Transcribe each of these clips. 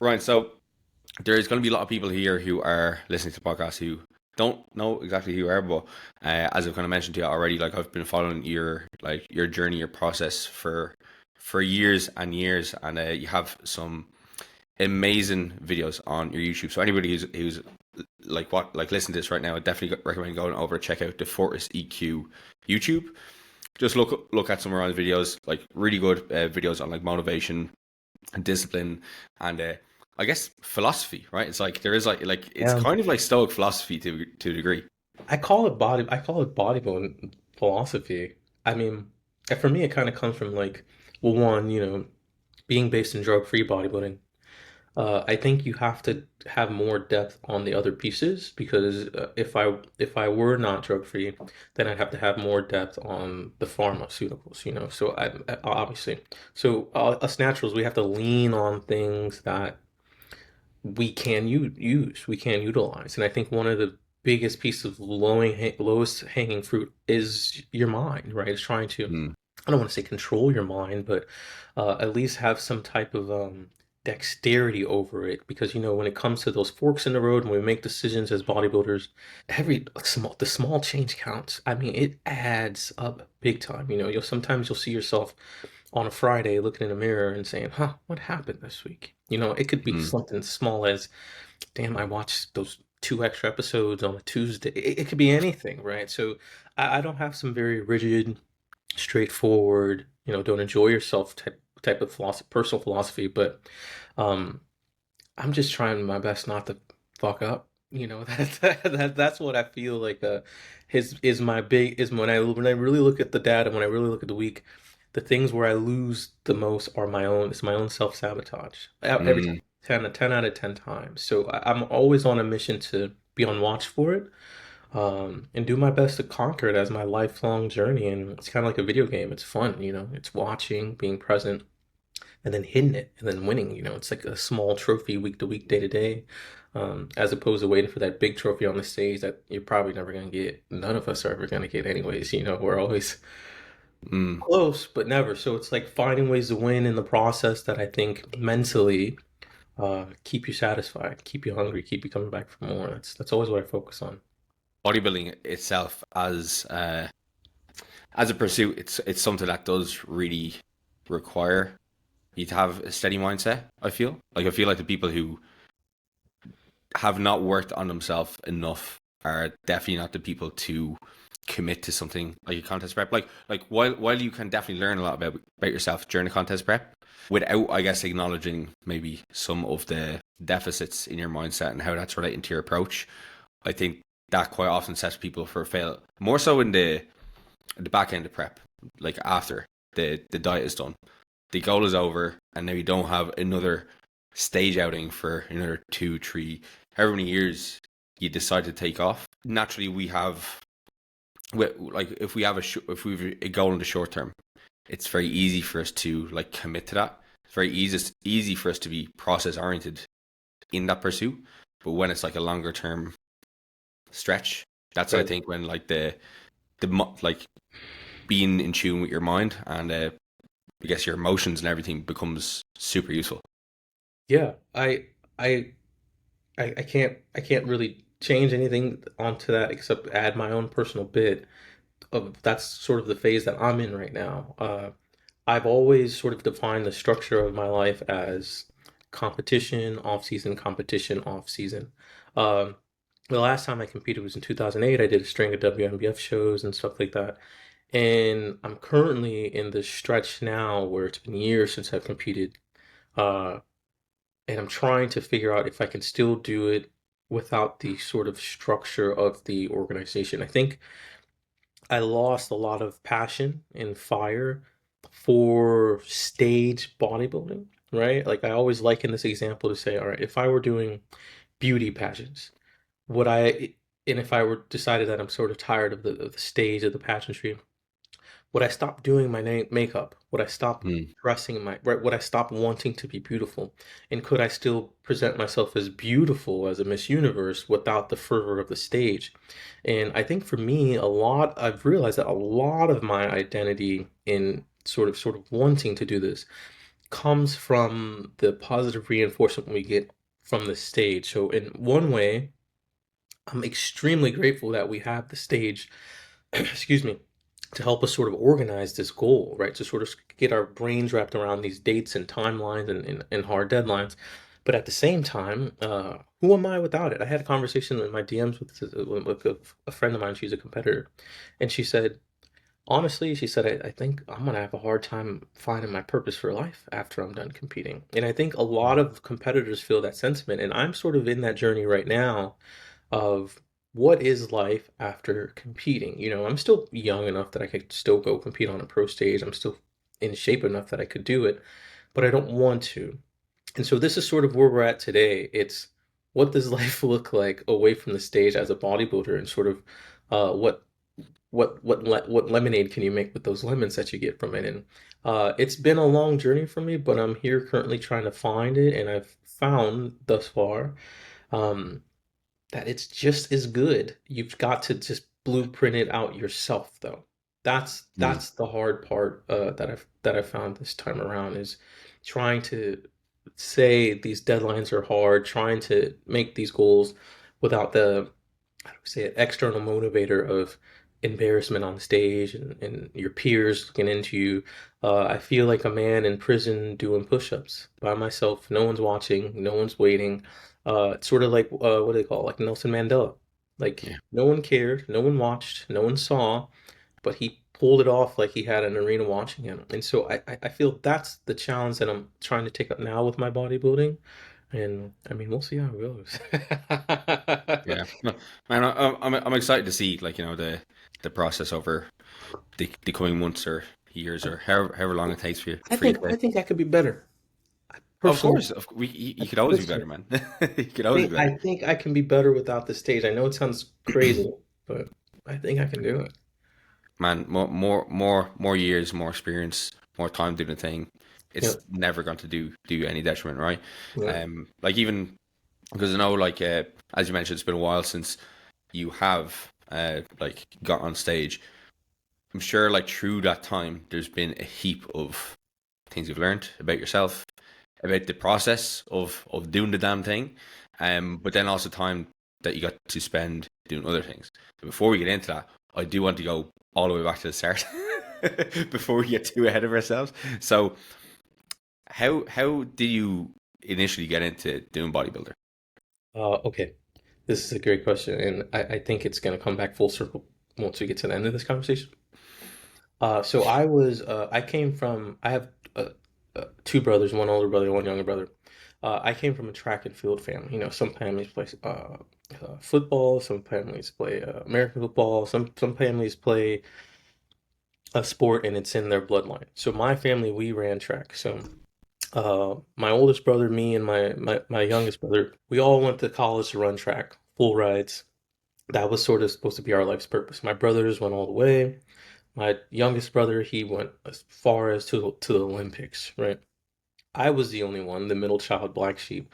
Right. So there's going to be a lot of people here who are listening to the podcast who don't know exactly who you are, but as I've kind of mentioned to you already, like I've been following your journey, your process for years and years, and you have some amazing videos on your YouTube. So anybody who's like listen to this right now, I definitely recommend going over check out the Fortis EQ YouTube. Just look at some of our videos, like really good videos on like motivation and discipline and I guess philosophy, right? It's like there is like it's Yeah, kind of like Stoic philosophy to a degree. I call it bodybuilding philosophy. I mean, for me, it kind of comes from like, well, one, being based in drug-free bodybuilding. I think you have to have more depth on the other pieces because if I were not drug-free, then I'd have to have more depth on the pharmaceuticals, So obviously, so us naturals, we have to lean on things that we can use, we can utilize. And I think one of the biggest pieces of lowest hanging fruit is your mind, right? It's trying to, Mm. I don't want to say control your mind, but at least have some type of dexterity over it. Because, when it comes to those forks in the road, when we make decisions as bodybuilders, the small change counts. I mean, it adds up big time. You'll see yourself on a Friday looking in a mirror and saying, huh, what happened this week? It could be Mm. something small as, damn, I watched those two extra episodes on a Tuesday. It could be anything, right? So I don't have some very rigid, straightforward, don't enjoy yourself type of personal philosophy, but um, I'm just trying my best not to fuck up. That's what I feel like. His is my big is when I really look at the data, when I really look at the week, the things where I lose the most are my own. It's my own self-sabotage every time, Mm. 10 out of 10 times. So I'm always on a mission to be on watch for it, and do my best to conquer it as my lifelong journey. And it's kind of like a video game. It's fun, It's watching, being present, and then hitting it and then winning. It's like a small trophy week to week, day to day, as opposed to waiting for that big trophy on the stage that you're probably never going to get. None of us are ever going to get, anyways. We're always Mm. close, but never. So it's like finding ways to win in the process that I think mentally keep you satisfied, keep you hungry, keep you coming back for more. That's always what I focus on. Bodybuilding itself as a pursuit, it's something that does really require you to have a steady mindset. I feel like the people who have not worked on themselves enough are definitely not the people to commit to something like a contest prep. Like while you can definitely learn a lot about yourself during the contest prep, without I guess acknowledging maybe some of the deficits in your mindset and how that's relating to your approach, I think that quite often sets people for a fail. More so in the back end of prep, like after the diet is done, the goal is over, and now you don't have another stage outing for another 2, 3, however many years you decide to take off. Naturally, like if we have if we have a goal in the short term, it's very easy for us to like commit to that. It's very easy for us to be process oriented in that pursuit. But when it's like a longer term stretch, that's I Right. think when like like being in tune with your mind and I guess your emotions and everything becomes super useful. Yeah, I I can't really change anything onto that except add my own personal bit of that's sort of the phase that I'm in right now. I've always sort of defined the structure of my life as competition, off season, competition, off season. Um, the last time I competed was in 2008. I did a string of WNBF shows and stuff like that. And I'm currently in the stretch now where it's been years since I've competed. Uh, and I'm trying to figure out if I can still do it without the sort of structure of the organization. I think I lost a lot of passion and fire for stage bodybuilding, right? Like I always liken this example to say, all right, if I were doing beauty pageants, would I, and if I were decided that I'm sort of tired of the stage of the pageantry, would I stop doing my makeup? Would I stop Mm. dressing right? Would I stop wanting to be beautiful? And could I still present myself as beautiful as a Miss Universe without the fervor of the stage? And I think for me, I've realized that a lot of my identity in sort of wanting to do this comes from the positive reinforcement we get from the stage. So in one way, I'm extremely grateful that we have the stage, excuse me, to help us sort of organize this goal, right? To sort of get our brains wrapped around these dates and timelines and hard deadlines. But at the same time, who am I without it? I had a conversation in my DMs with a friend of mine. She's a competitor, and she said, honestly, she said, I think I'm gonna have a hard time finding my purpose for life after I'm done competing. And I think a lot of competitors feel that sentiment, and I'm sort of in that journey right now of what is life after competing. I'm still young enough that I could still go compete on a pro stage. I'm still in shape enough that I could do it, but I don't want to. And so this is sort of where we're at today. It's what does life look like away from the stage as a bodybuilder, and sort of what lemonade can you make with those lemons that you get from it? And it's been a long journey for me, but I'm here currently trying to find it, and I've found thus far. Um, that it's just as good. You've got to just blueprint it out yourself, though. That's Mm. that's the hard part that I've found this time around, is trying to say these deadlines are hard, trying to make these goals without the, how do we say it, external motivator of embarrassment on stage, and your peers looking into you. I feel like a man in prison doing push-ups by myself. No one's watching, no one's waiting. It's sort of like, what do they call it? Like Nelson Mandela. Like Yeah. no one cared, no one watched, no one saw, but he pulled it off like he had an arena watching him. And so I feel that's the challenge that I'm trying to take up now with my bodybuilding. And I mean, we'll see how it goes. Yeah. No, man, I'm excited to see, like, the process over the coming months or years, or however long it takes I for you think to. I think I could be better. Of Personally, course, you could always be better, man. You could always be I better, think I can be better without the stage. I know it sounds crazy, but I think I can do it. man. More years, more experience, more time doing the thing. It's Yep. never going to do any detriment, right? Yep. Like, even because I know, like, as you mentioned, it's been a while since you have like got on stage. I'm sure, like, through that time, there's been a heap of things you've learned about yourself, about the process of doing the damn thing, but then also time that you got to spend doing other things. So before we get into that, I do want to go all the way back to the start before we get too ahead of ourselves. So, how did you initially get into doing bodybuilder? Okay. This is a great question, and I think it's going to come back full circle once we get to the end of this conversation. So I came from, I have two brothers, one older brother, one younger brother. I came from a track and field family. Some families play football, some families play American football, some families play a sport and it's in their bloodline. So my family, we ran track. So my oldest brother, me, and my youngest brother, we all went to college to run track, full rides. That was sort of supposed to be our life's purpose. My brothers went all the way. My youngest brother, he went as far as to the Olympics, right? I was the only one, the middle child, black sheep,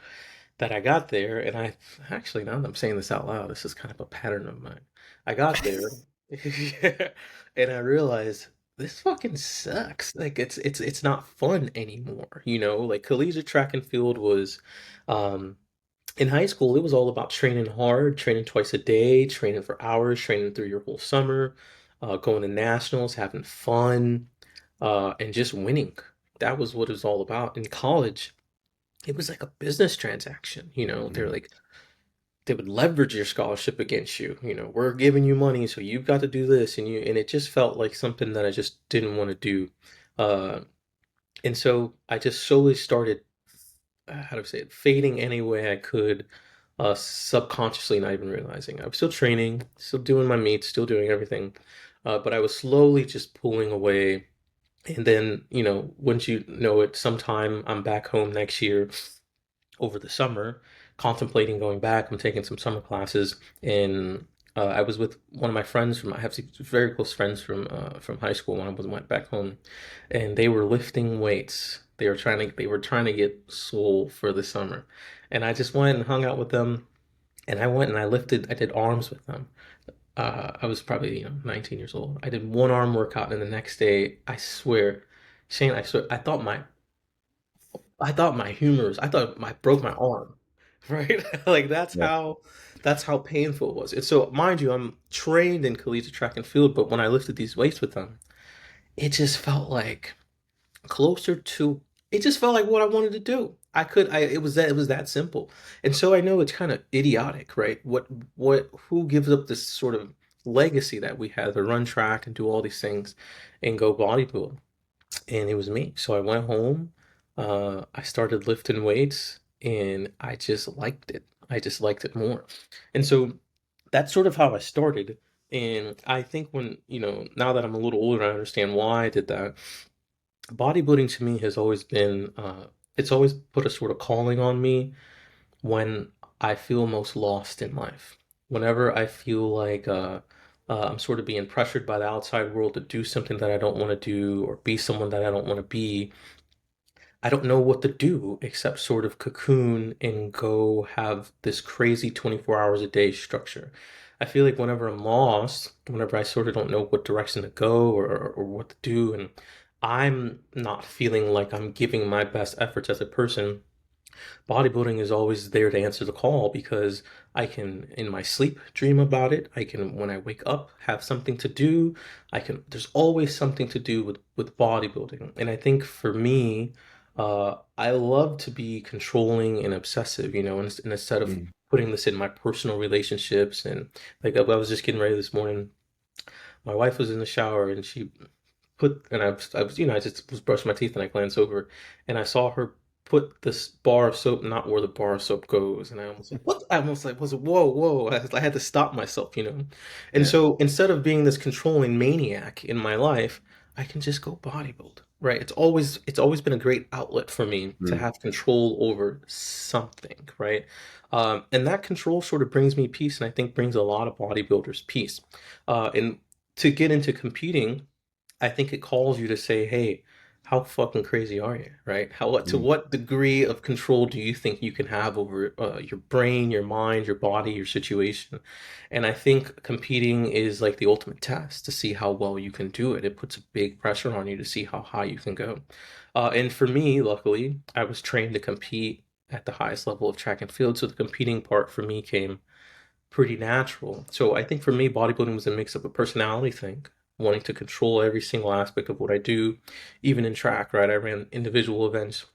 that I got there, and I actually, now that I'm saying this out loud, this is kind of a pattern of mine. I got there, and I realized this fucking sucks. Like it's not fun anymore, Like collegiate track and field was, um, in high school, it was all about training hard, training twice a day, training for hours, training through your whole summer, going to nationals, having fun, and just winning. That was what it was all about. In college, it was like a business transaction. They're Mm. like, they would leverage your scholarship against you. We're giving you money, so you've got to do this, and it just felt like something that I just didn't want to do. Uh, and so I just slowly started, how do I say it, fading any way I could, subconsciously, not even realizing. I was still training, still doing my meets, still doing everything, but I was slowly just pulling away. And then, once you know it, sometime I'm back home next year over the summer, contemplating going back. I'm taking some summer classes, and I was with one of my friends I have some very close friends from high school when I went back home, and they were lifting weights. They were trying to get swole for the summer, and I just went and hung out with them. And I went and I did arms with them. I was probably 19 years old. I did one arm workout, and the next day, I swear, Shane, I swear, I thought I thought I broke my arm, right? Like Yeah. that's how painful it was. And so, mind you, I'm trained in collegiate track and field, but when I lifted these weights with them, it just felt like closer to it just felt like what I wanted to do. It was that simple. And so I know it's kind of idiotic, right? Who gives up this sort of legacy that we had to run track and do all these things and go bodybuild? And it was me. So I went home, I started lifting weights, and I just liked it. I just liked it more. And so that's sort of how I started. And I think when, now that I'm a little older, I understand why I did that. Bodybuilding to me has always been, it's always put a sort of calling on me when I feel most lost in life. Whenever I feel like I'm sort of being pressured by the outside world to do something that I don't want to do or be someone that I don't want to be, I don't know what to do except sort of cocoon and go have this crazy 24 hours a day structure. I feel like whenever I'm lost, whenever I sort of don't know what direction to go or what to do, and I'm not feeling like I'm giving my best efforts as a person, bodybuilding is always there to answer the call because I can, in my sleep, dream about it. I can, when I wake up, have something to do. There's always something to do with bodybuilding. And I think for me, I love to be controlling and obsessive, and instead of Mm. putting this in my personal relationships. And like I was just getting ready this morning, my wife was in the shower and I just was brushing my teeth and I glanced over and I saw her put this bar of soap not where the bar of soap goes. And I almost like, what? I almost like, was it, whoa, whoa. I had to stop myself. And Yeah. so instead of being this controlling maniac in my life, I can just go bodybuild, right? It's always been a great outlet for me to Mm. have control over something, right? And that control sort of brings me peace and I think brings a lot of bodybuilders peace. And to get into competing, I think it calls you to say, hey, how fucking crazy are you, right? To Mm. what degree of control do you think you can have over your brain, your mind, your body, your situation? And I think competing is like the ultimate test to see how well you can do it. It puts a big pressure on you to see how high you can go. And for me, luckily, I was trained to compete at the highest level of track and field, so the competing part for me came pretty natural. So I think for me, bodybuilding was a mix of a personality thing, wanting to control every single aspect of what I do, even in track, right? I ran individual events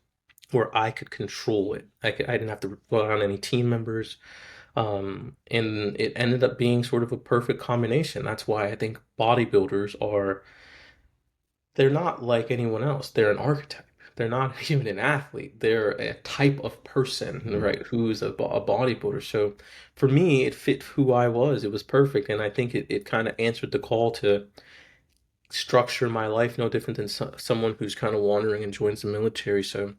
where I could control it. I didn't have to rely on any team members. And it ended up being sort of a perfect combination. That's why I think bodybuilders they're not like anyone else. They're an archetype. They're not even an athlete. They're a type of person, Mm. right? Who's a bodybuilder. So for me, it fit who I was. It was perfect. And I think it kind of answered the call to structure my life no different than someone who's kind of wandering and joins the military. So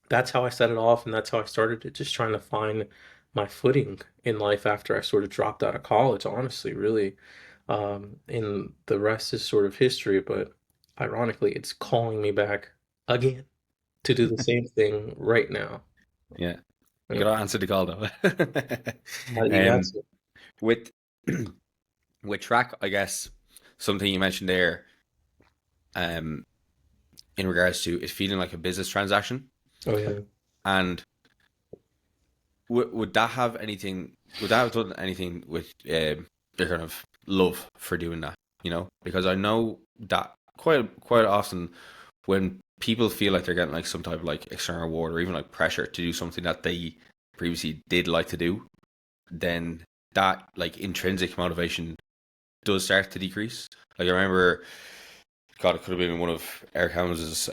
that's how I set it off. And that's how I started it, just trying to find my footing in life after I sort of dropped out of college, honestly, really. And the rest is sort of history, but ironically, it's calling me back again to do the same thing right now. Yeah. You Yeah. gotta answer the call though. You got um, to. with with track, I guess something you mentioned there, um, in regards to it feeling like a business transaction, Oh yeah. and would that have anything? Would that have done anything with your kind of love for doing that? Because I know that quite often when people feel like they're getting like some type of like external reward or even like pressure to do something that they previously did like to do, then that like intrinsic motivation does start to decrease. Like I remember, God, it could have been one of Eric Helms's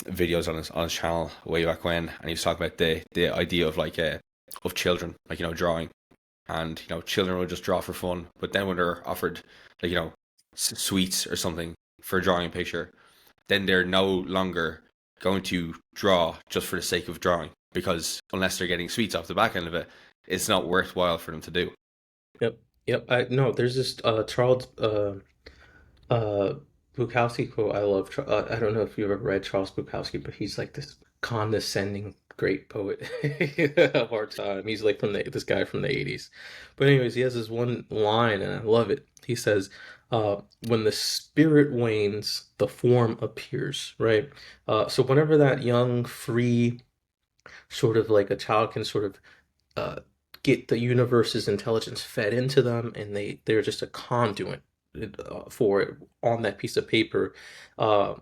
videos on his channel way back when, and he was talking about the idea of like of children, like drawing, and children will just draw for fun, but then when they're offered like sweets or something for drawing a picture, then they're no longer going to draw just for the sake of drawing because unless they're getting sweets off the back end of it, it's not worthwhile for them to do. Yep. Yep. I no, there's this Charles Uh, Bukowski quote I love. I don't know if you ever read Charles Bukowski, but he's like this condescending great poet of our time. He's like this guy from the 80s. But anyways, he has this one line, and I love it. He says, "When the spirit wanes, the form appears." Right. So whenever that young, free sort of like a child can sort of uh, get the universe's intelligence fed into them, and they're just a conduit for it on that piece of paper. Uh,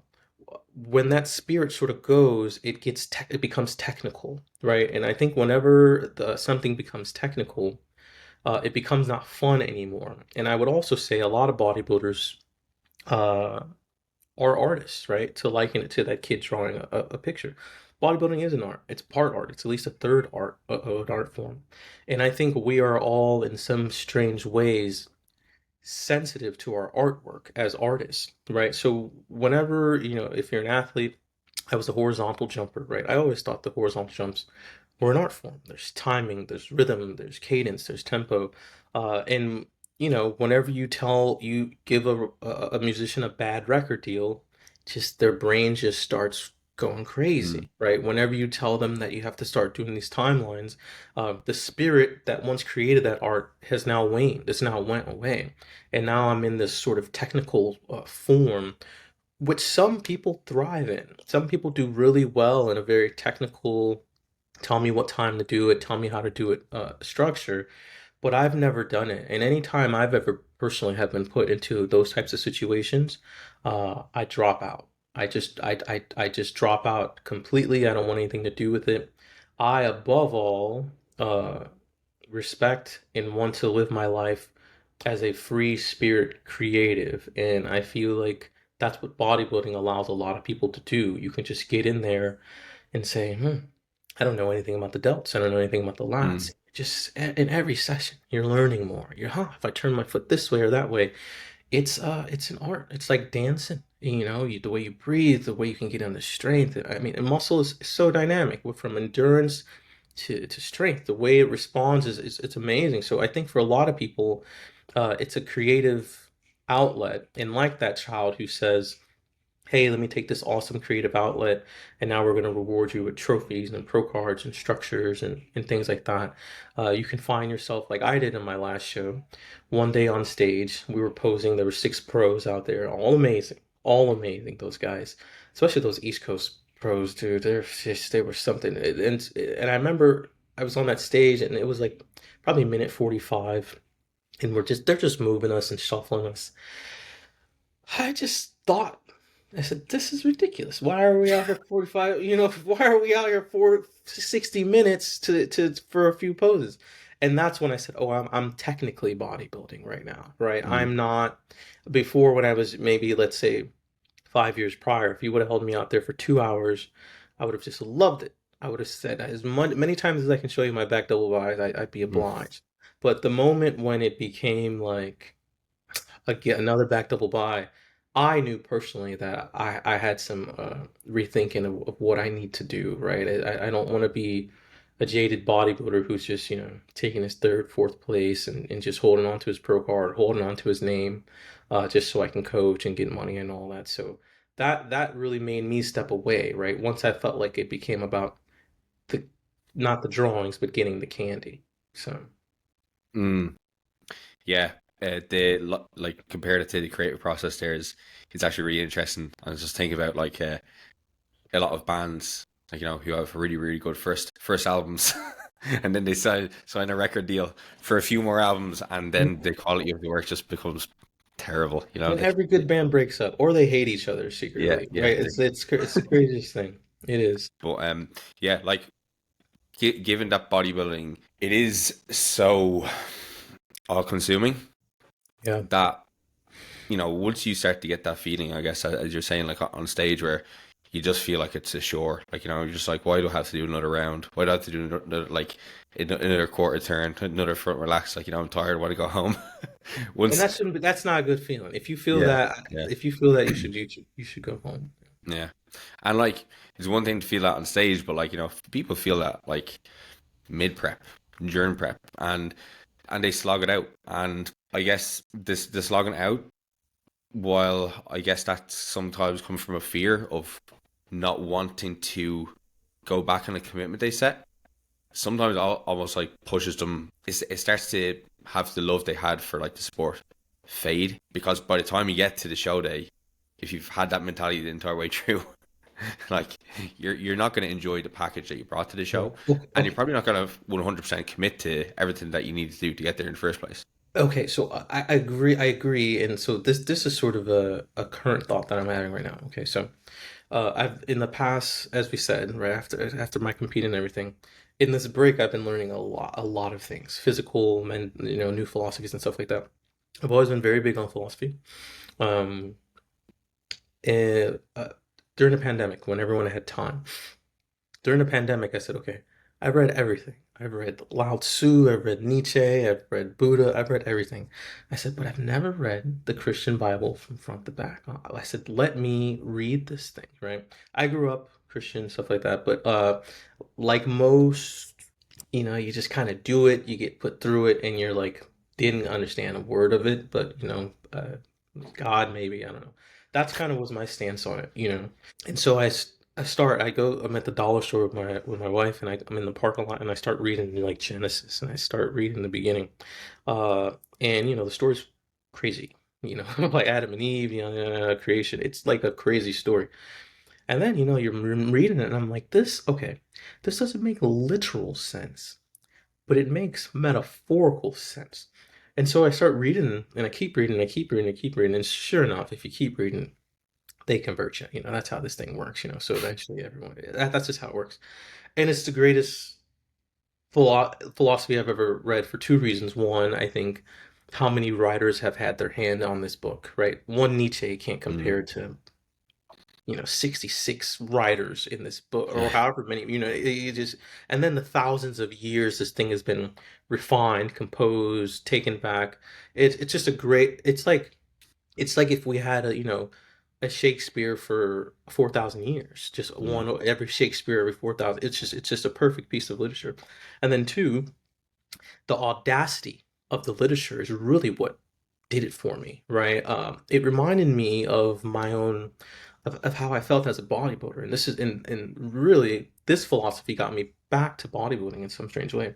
when that spirit sort of goes, it becomes technical, right? And I think whenever something becomes technical, it becomes not fun anymore. And I would also say a lot of bodybuilders uh, are artists, right? To liken it to that kid drawing a picture. Bodybuilding is an art. It's part art. It's at least a third art, an art form. And I think we are all, in some strange ways, sensitive to our artwork as artists, right? So whenever, if you're an athlete, I was a horizontal jumper, right? I always thought the horizontal jumps were an art form. There's timing, there's rhythm, there's cadence, there's tempo. And whenever you give a musician a bad record deal, just their brain just starts going Mm, crazy, right? Whenever you tell them that you have to start doing these timelines, the spirit that once created that art has now waned. It's now went away. And now I'm in this sort of technical form, which some people thrive in. Some people do really well in a very technical, tell me what time to do it, tell me how to do it structure. But I've never done it. And any time I've ever personally have been put into those types of situations, I drop out. I just drop out completely. I don't want anything to do with it. I, above all, uh, respect and want to live my life as a free spirit creative. And I feel like that's what bodybuilding allows a lot of people to do. You can just get in there and say, I don't know anything about the delts. I don't know anything about the mm, lats. Just in every session, you're learning more. If I turn my foot this way or that way, it's an art. It's like dancing. The way you breathe, the way you can get into strength. I mean, and muscle is so dynamic, from endurance to strength. The way it responds is it's amazing. So I think for a lot of people, it's a creative outlet. And like that child who says, hey, let me take this awesome creative outlet, and now we're going to reward you with trophies and pro cards and structures and things like that. You can find yourself like I did in my last show. One day on stage, we were posing. There were 6 pros out there, all amazing. Those guys, especially those East Coast pros, dude. They were something. And I remember I was on that stage, and it was like probably minute 45, and they're just moving us and shuffling us. I just thought, I said, this is ridiculous. Why are we out here 45, why are we out here for 60 minutes for a few poses? And that's when I said, oh, I'm technically bodybuilding right now, right? mm. I'm not, before, when I was maybe, let's say, 5 years prior, if you would have held me out there for 2 hours, I would have just loved it. I would have said, many times as I can show you my back double buys, I'd be Mm. obliged. But the moment when it became like, again, another back double buy, I knew personally that I had some rethinking of what I need to do, right? I don't want to be a jaded bodybuilder who's just, taking his third, fourth place and just holding on to his pro card, holding on to his name, just so I can coach and get money and all that. So that really made me step away, right? Once I felt like it became about the not the drawings, but getting the candy. So Mm. Yeah, like compared it to the creative process, there is it's actually really interesting. I was just thinking about like a lot of bands, like who have really really good first albums, and then they sign a record deal for a few more albums, and then the quality of the work just becomes terrible. and every good band breaks up, or they hate each other Yeah, secretly, yeah. right? It's the craziest thing. It is. But yeah, like given that bodybuilding, it is so all consuming Yeah. that once you start to get that feeling, I guess, as you're saying, like on stage where you just feel like it's a chore, like, you're just like, why do I have to do another round? Why do I have to do another, like, another quarter turn, another front relax? Like, I'm tired, I want to go home. And Once, that's not a good feeling. If you feel yeah, that, yeah, you should go home. yeah. And like, it's one thing to feel that on stage, but like, people feel that like mid prep, during prep, and they slog it out. And I guess this slogging out, while I guess that sometimes comes from a fear of not wanting to go back on a commitment they set, sometimes almost like pushes them. It starts to have the love they had for like the sport fade, because by the time you get to the show day, if you've had that mentality the entire way through, like you're not going to enjoy the package that you brought to the Right. show, Okay. and you're Okay. probably not going to 100% commit to everything that you need to do to get there in the first place. Okay, so I agree. I agree, and so this is sort of a current thought that I'm having right now. Okay, so I've in the past, as we said, right after my competing and everything, in this break, I've been learning a lot of things, physical and new philosophies and stuff like that. I've always been very big on philosophy. Um, and, during the pandemic, when everyone had time, during the pandemic, I said, okay, I've read everything. I've read Lao Tzu, I've read Nietzsche, I've read Buddha, I've read everything. I said, but I've never read the Christian Bible from front to back. I said, let me read this thing, right? I grew up Christian, stuff like that, but like most, you just kind of do it, you get put through it, and you're like, didn't understand a word of it, but God, maybe, I don't know. That's kind of was my stance on it. And so I'm at the dollar store with my wife, and I'm in the parking lot, and I start reading like Genesis, and I start reading the beginning, uh, and the story's crazy, like Adam and Eve, creation. It's like a crazy story, and then you're reading it, and I'm like, okay, this doesn't make literal sense, but it makes metaphorical sense. And so I start reading, and I keep reading, I keep reading, I keep reading, and sure enough, if you keep reading, they convert you. That's how this thing works. So eventually everyone, that's just how it works. And it's the greatest philosophy I've ever read for two reasons. One, I think how many writers have had their hand on this book, right? One Nietzsche can't Mm. compare to 66 writers in this book, or however many, it just, and then the thousands of years this thing has been refined, composed, taken back. It's just a great, it's like if we had a Shakespeare for 4,000 years, just Mm. one every Shakespeare every 4,000. It's just a perfect piece of literature. And then two, the audacity of the literature is really what did it for me, right? It reminded me of my own of how I felt as a bodybuilder, and this is and really this philosophy got me back to bodybuilding in some strange way.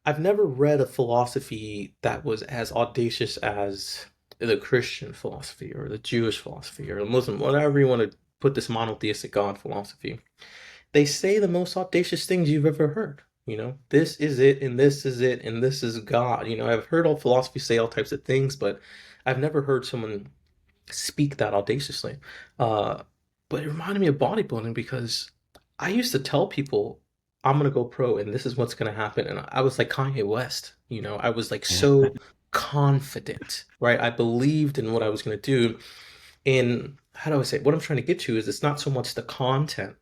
I've never read a philosophy that was as audacious as the Christian philosophy or the Jewish philosophy or the Muslim, whatever you want to put this monotheistic God philosophy. They say the most audacious things you've ever heard. This is it, and this is it, and this is God. I've heard all philosophy say all types of things, but I've never heard someone speak that audaciously. Uh, but it reminded me of bodybuilding because I used to tell people I'm gonna go pro and this is what's gonna happen, and I was like Kanye West. I was like so confident, right? I believed in what I was gonna do. And how do I say what I'm trying to get to is it's not so much the content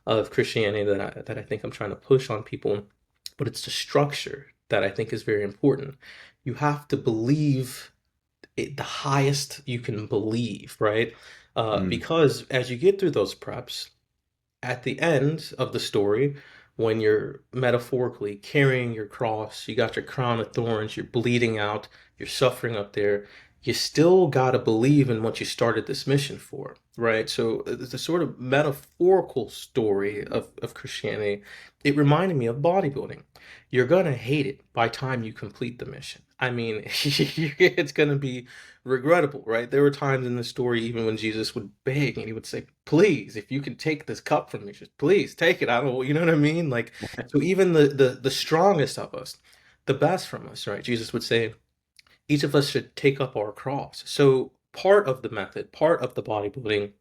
of Christianity that I think I'm trying to push on people, but it's the structure that I think is very important. You have to believe the highest you can believe, right? Mm. Because as you get through those preps, at the end of the story, when you're metaphorically carrying your cross, you got your crown of thorns, you're bleeding out, you're suffering up there, you still got to believe in what you started this mission for, right? So the sort of metaphorical story of Christianity, it reminded me of bodybuilding. You're going to hate it by time you complete the mission. I mean, it's going to be regrettable, right? There were times in the story, even when Jesus would beg and he would say, "Please, if you can take this cup from me, just please take it." I don't, you know what I mean? Like, so even the strongest of us, the best from us, right? Jesus would say, each of us should take up our cross. So part of the method, part of the bodybuilding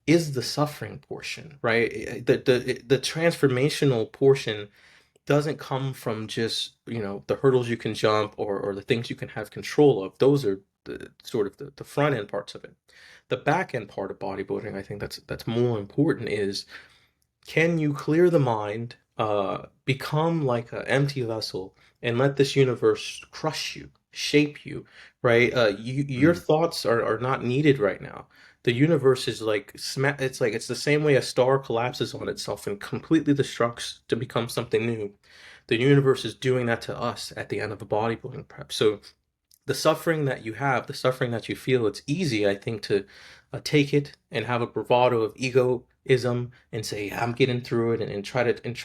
is the suffering portion, right? The transformational portion doesn't come from just the hurdles you can jump or the things you can have control of. Those are the sort of the front end parts of it. The back end part of bodybuilding, I think that's more important, is can you clear the mind, become like an empty vessel, and let this universe crush you, shape you, right? Your Mm. thoughts are not needed right now. The universe is like it's the same way a star collapses on itself and completely destructs to become something new. The universe is doing that to us at the end of a bodybuilding prep. So the suffering that you have, the suffering that you feel, it's easy, I think, to take it and have a bravado of egoism and say I'm getting through it, and try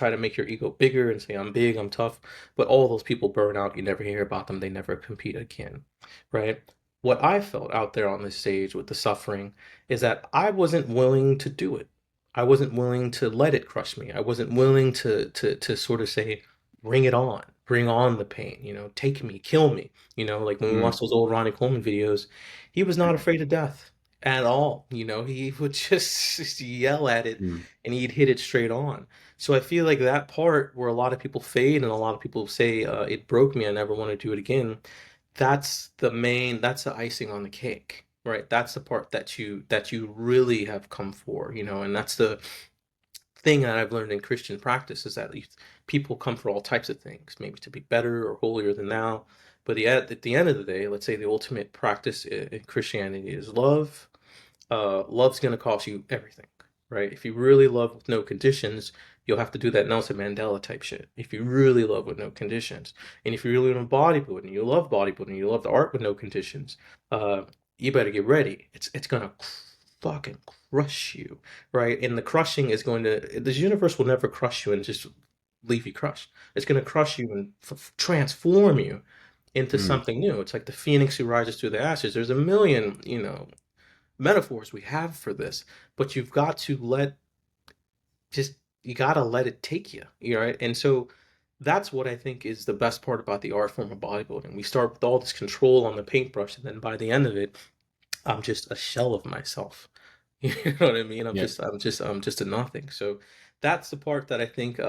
to make your ego bigger and say I'm big, I'm tough. But all those people burn out. You never hear about them. They never compete again, right? What I felt out there on this stage with the suffering is that I wasn't willing to do it. I wasn't willing to let it crush me. I wasn't willing to sort of say, bring on the pain, take me, kill me. Like when we Mm, watched those old Ronnie Coleman videos, he was not afraid of death at all. He would just yell at it mm, and he'd hit it straight on. So I feel like that part where a lot of people fade and a lot of people say, it broke me, I never want to do it again. That's the icing on the cake, right? That's the part that you really have come for, and that's the thing that I've learned in Christian practice is that people come for all types of things, maybe to be better or holier than thou. But at the end of the day, let's say the ultimate practice in Christianity is love. Love's going to cost you everything, right? If you really love with no conditions, you'll have to do that Nelson Mandela type shit. If you really love with no conditions, and if you really love bodybuilding, you love the art with no conditions, uh, you better get ready. It's gonna fucking crush you, right? And the crushing is going to this universe will never crush you and just leave you crushed. It's gonna crush you and transform you into mm, something new. It's like the phoenix who rises through the ashes. There's a million, metaphors we have for this, but just you gotta let it take you, right? And so that's what I think is the best part about the art form of bodybuilding. We start with all this control on the paintbrush, and then by the end of it, I'm just a shell of myself. You know what I mean? yeah. I'm just a nothing. So that's the part that I think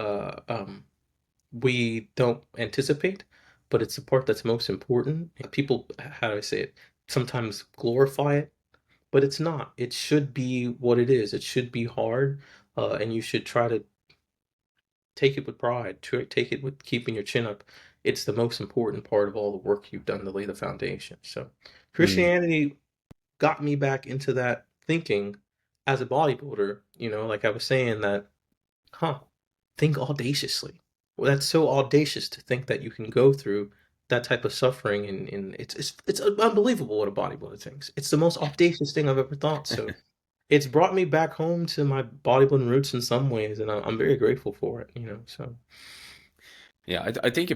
we don't anticipate, but it's the part that's most important. People, how do I say it? Sometimes glorify it, but it's not. It should be what it is. It should be hard, and you should try to take it with pride. Take it with keeping your chin up. It's the most important part of all the work you've done to lay the foundation. So, Mm, Christianity got me back into that thinking as a bodybuilder. Like I was saying that, huh? Think audaciously. Well, that's so audacious to think that you can go through that type of suffering, and it's unbelievable what a bodybuilder thinks. It's the most audacious thing I've ever thought. So it's brought me back home to my bodybuilding roots in some ways, and I'm very grateful for it. So yeah, I think the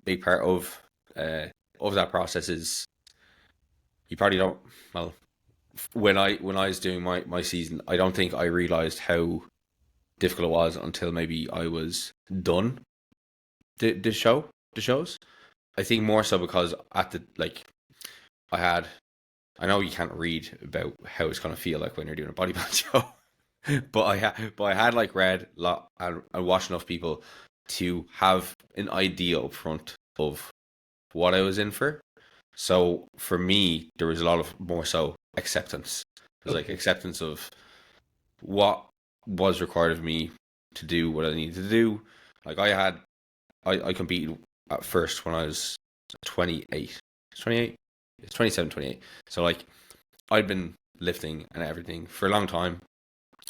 big part of that process is you probably don't. Well, when I was doing my season, I don't think I realized how difficult it was until maybe I was done the shows. I think more so because at the like I had I know you can't read about how it's gonna feel like when you're doing a bodybuilding show, but I had like read lot and watched enough people to have an idea up front of what I was in for. So for me, there was a lot of more so acceptance. It was like okay, acceptance of what was required of me to do what I needed to do. Like I competed at first when I was 28. 28? It's 27, 28. So like I'd been lifting and everything for a long time.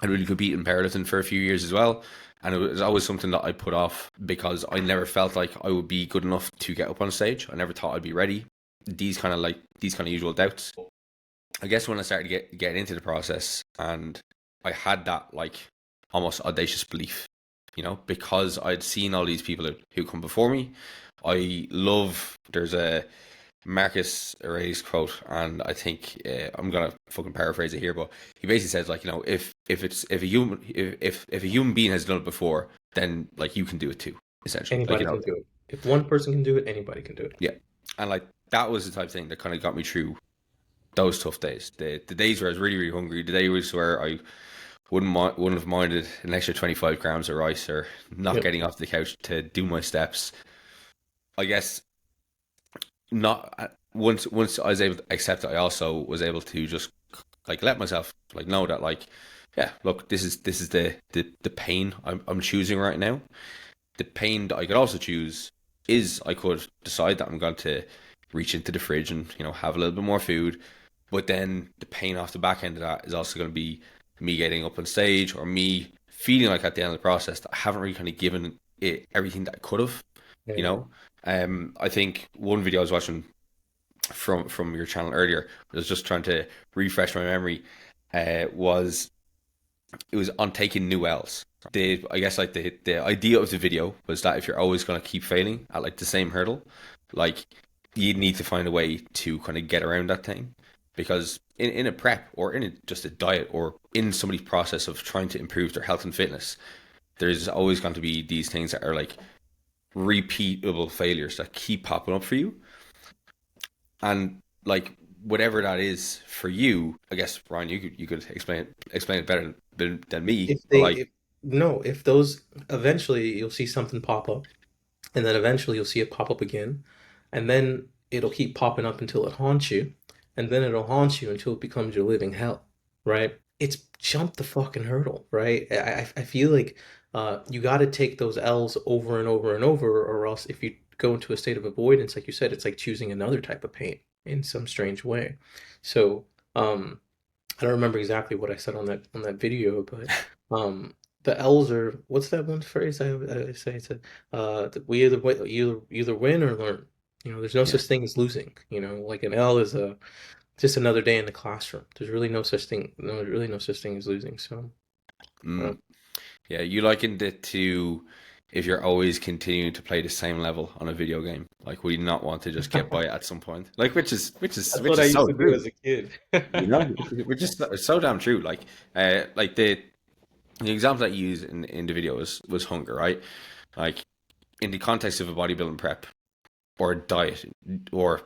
I really competed in powerlifting for a few years as well. And it was always something that I put off because I never felt like I would be good enough to get up on stage. I never thought I'd be ready. These kind of usual doubts. I guess when I started getting into the process and I had that like almost audacious belief, because I'd seen all these people who come before me. There's a Marcus Aurelius quote, and I think I'm gonna fucking paraphrase it here, but he basically says like, if a human being has done it before, then like you can do it too, essentially. Like, anybody can do it. If one person can do it, anybody can do it. yeah, and like that was the type of thing that kind of got me through those tough days. The days where I was really really hungry, the days where I wouldn't have minded an extra 25 grams of rice or not Yep. getting off the couch to do my steps. I guess not once I was able to accept it, I also was able to just like let myself like know that like yeah, look, this is the pain I'm choosing right now. The pain that I could also choose is I could decide that I'm going to reach into the fridge and have a little bit more food, but then the pain off the back end of that is also going to be me getting up on stage or me feeling like at the end of the process that I haven't really kind of given it everything that I could have, you Yeah. know. I think one video I was watching from your channel earlier, I was just trying to refresh my memory. Was It was on taking new L's. I guess like the idea of the video was that if you're always going to keep failing at like the same hurdle, like you need to find a way to kind of get around that thing. because in a prep or in just a diet or in somebody's process of trying to improve their health and fitness, there's always going to be these things that are like repeatable failures that keep popping up for you. And like whatever that is for you, I guess Ryan, you could explain it better than me. If But they, like, if no, if those eventually you'll see something pop up, and then eventually you'll see it pop up again, and then it'll keep popping up until it haunts you, and then it'll haunt you until it becomes your living hell, right? It's jump the fucking hurdle, right? I feel like you got to take those L's over and over and over, or else if you go into a state of avoidance, like you said, it's like choosing another type of pain in some strange way. So, I don't remember exactly what I said on that video, but the L's are what's that one phrase I say? It's that we either win or learn. There's no yeah, such thing as losing. Like an L is a just another day in the classroom. There's really no such thing. No, really no such thing as losing. So, uh, mm, yeah, you likened it to if you're always continuing to play the same level on a video game. Like, would you not want to just get by it at some point? Like, that's which what I is used so to do true. as a kid. You know, which is so damn true. Like the example that you used in the video was hunger, right? Like in the context of a bodybuilding prep or a diet or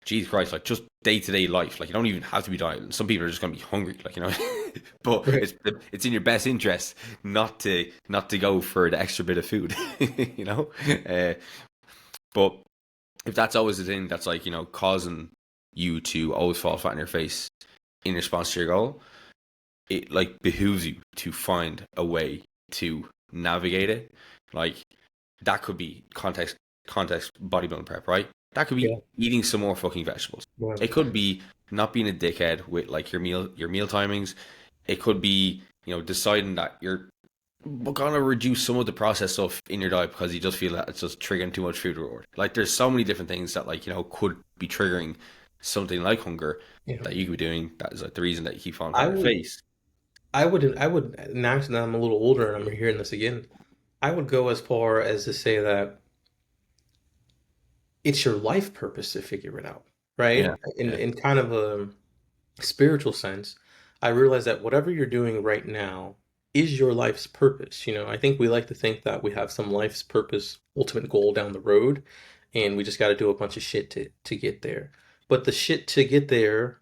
Jesus Christ, like just day to day life. Like you don't even have to be dieting. Some people are just gonna be hungry, like but Right. it's in your best interest not to go for the extra bit of food, you know. Uh, but if that's always the thing that's like causing you to always fall flat on your face in response to your goal, it like behooves you to find a way to navigate it. Like that could be context bodybuilding prep, right? That could be Yeah. eating some more fucking vegetables. Yeah. It could be not being a dickhead with like your meal timings. It could be deciding that you're gonna reduce some of the processed stuff in your diet because you just feel that it's just triggering too much food reward. Like there's so many different things that like could be triggering something like hunger Yeah. that you could be doing. That is like the reason that you keep falling flat I on your would. face. Now that I'm a little older and I'm hearing this again, I would go as far as to say that it's your life purpose to figure it out, Yeah, right? In yeah. in kind of a spiritual sense, I realize that whatever you're doing right now is your life's purpose. I think we like to think that we have some life's purpose, ultimate goal down the road, and we just got to do a bunch of shit to get there. But the shit to get there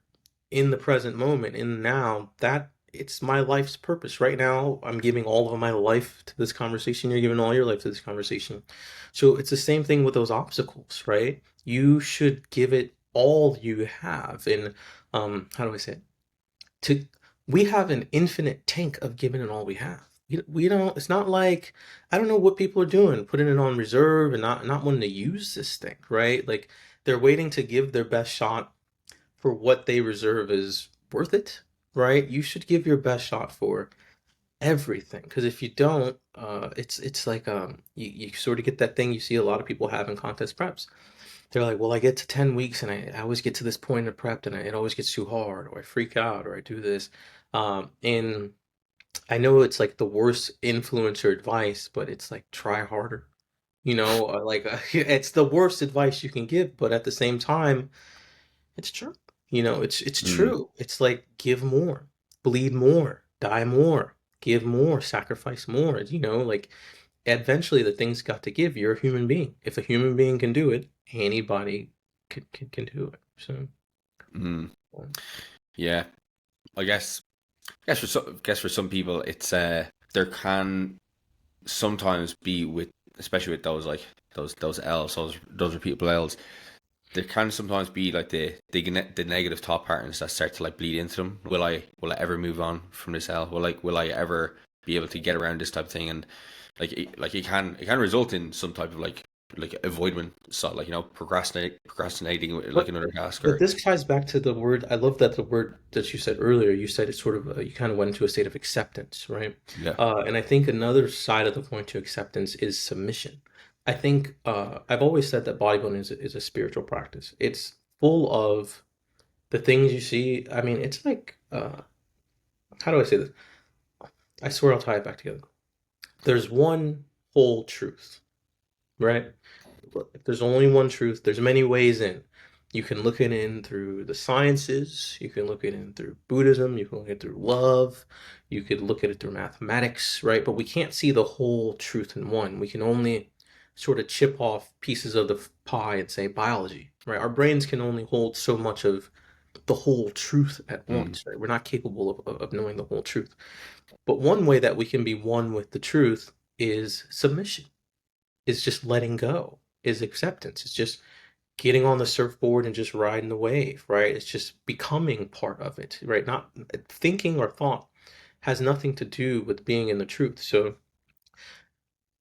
in the present moment, in the now, that it's my life's purpose. Right now, I'm giving all of my life to this conversation. You're giving all your life to this conversation. So it's the same thing with those obstacles, right? You should give it all you have. And how do I say it? To We have an infinite tank of giving it all we have. We don't. It's not like I don't know what people are doing, putting it on reserve and not wanting to use this thing, right? Like they're waiting to give their best shot for what they reserve is worth it, right? You should give your best shot for everything because if you don't, it's like you sort of get that thing you see a lot of people have in contest preps. They're like, well, I get to 10 weeks and I always get to this point in prep and it always gets too hard or I freak out or I do this. And I know it's like the worst influencer advice, but it's like try harder. It's the worst advice you can give, but at the same time, it's true. It's Mm, true. It's like give more, bleed more, die more, give more, sacrifice more. Like eventually the thing's got to give. You're a human being. If a human being can do it, anybody can do it. So, mm. um, Yeah, I guess for some people, it's there can sometimes be with especially with those like those L's, those repeatable L's. There can sometimes be like the negative thought patterns that start to like bleed into them. Will I ever move on from this L? Will I ever be able to get around this type of thing? And like it can result in some type of like avoidment, so like procrastinating with like but another task but or this ties back to the word. I love that the word that you said earlier. You said it's sort of you kind of went into a state of acceptance, right? yeah. And I think another side of the point to acceptance is submission. I think I've always said that bodybuilding is a spiritual practice. It's full of the things you see. I mean, it's like how do I say this? I swear I'll tie it back together. There's one whole truth, right? If there's only one truth, there's many ways in. You can look at it in through the sciences, you can look at it in through Buddhism, you can look at it through love, you could look at it through mathematics, right? But we can't see the whole truth in one. We can only sort of chip off pieces of the pie and say biology, right? Our brains can only hold so much of the whole truth at Mm. once, right? We're not capable of knowing the whole truth. But one way that we can be one with the truth is submission, is just letting go, is acceptance. It's just getting on the surfboard and just riding the wave, right? It's just becoming part of it, right? Not thinking or thought has nothing to do with being in the truth. So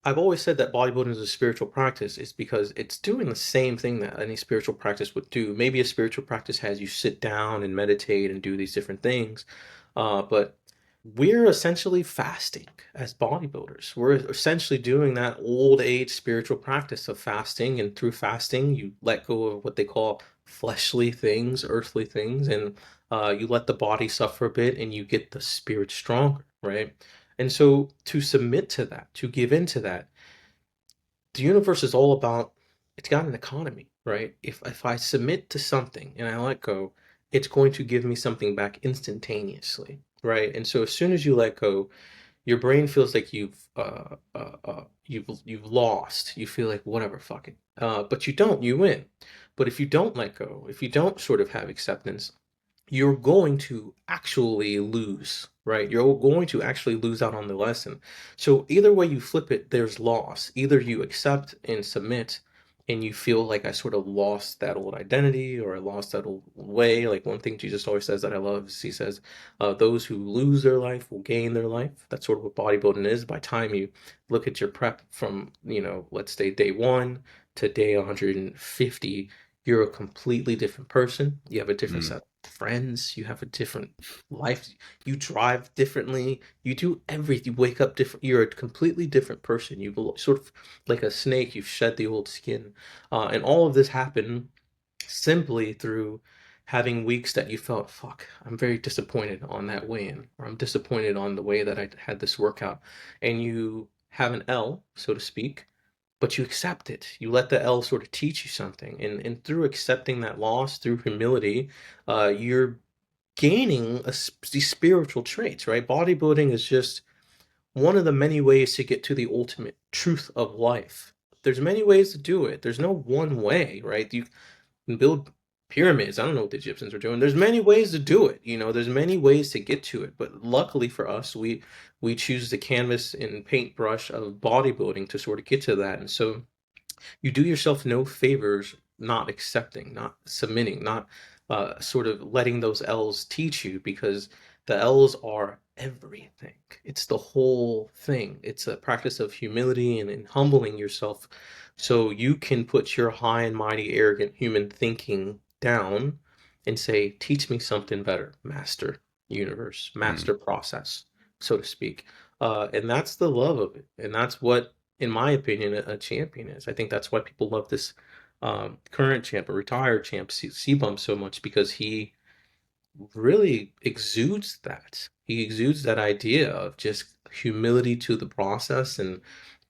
I've always said that bodybuilding is a spiritual practice is because it's doing the same thing that any spiritual practice would do. Maybe a spiritual practice has you sit down and meditate and do these different things, but we're essentially fasting as bodybuilders. We're essentially doing that old age spiritual practice of fasting, and through fasting, you let go of what they call fleshly things, earthly things, and you let the body suffer a bit, and you get the spirit stronger, right? And so to submit to that, to give into that, the universe is all about, it's got an economy, right? If I submit to something and I let go, it's going to give me something back instantaneously, right? And so as soon as you let go, your brain feels like you've lost. You feel like whatever, fuck it. But you don't, you win. But if you don't let go, if you don't sort of have acceptance, you're going to actually lose, right? You're going to actually lose out on the lesson. So either way you flip it, there's loss. Either you accept and submit and you feel like I sort of lost that old identity or I lost that old way. Like one thing Jesus always says that I love is he says, those who lose their life will gain their life. That's sort of what bodybuilding is. By the time you look at your prep from, let's say day one to day 150, you're a completely different person. You have a different Mm. set of friends. You have a different life. You drive differently. You do everything. You wake up different. You're a completely different person. You sort of like a snake. You've shed the old skin. And all of this happened simply through having weeks that you felt, fuck, I'm very disappointed on that weigh-in, or I'm disappointed on the way that I had this workout. And you have an L, so to speak, but you accept it. You let the L sort of teach you something, and through accepting that loss, through humility, you're gaining these spiritual traits. Right? Bodybuilding is just one of the many ways to get to the ultimate truth of life. There's many ways to do it. There's no one way, right? You can build pyramids. I don't know what the Egyptians are doing. There's many ways to do it. There's many ways to get to it. But luckily for us, we choose the canvas and paintbrush of bodybuilding to sort of get to that. And so you do yourself no favors not accepting, not submitting, not sort of letting those L's teach you, because the L's are everything. It's the whole thing. It's a practice of humility and humbling yourself so you can put your high and mighty, arrogant human thinking down and say, teach me something better, master universe, Mm. master process, so to speak. And that's the love of it. And that's what, in my opinion, a champion is. I think that's why people love this current champ, a retired champ, C-Bump so much, because he really exudes that. He exudes that idea of just humility to the process and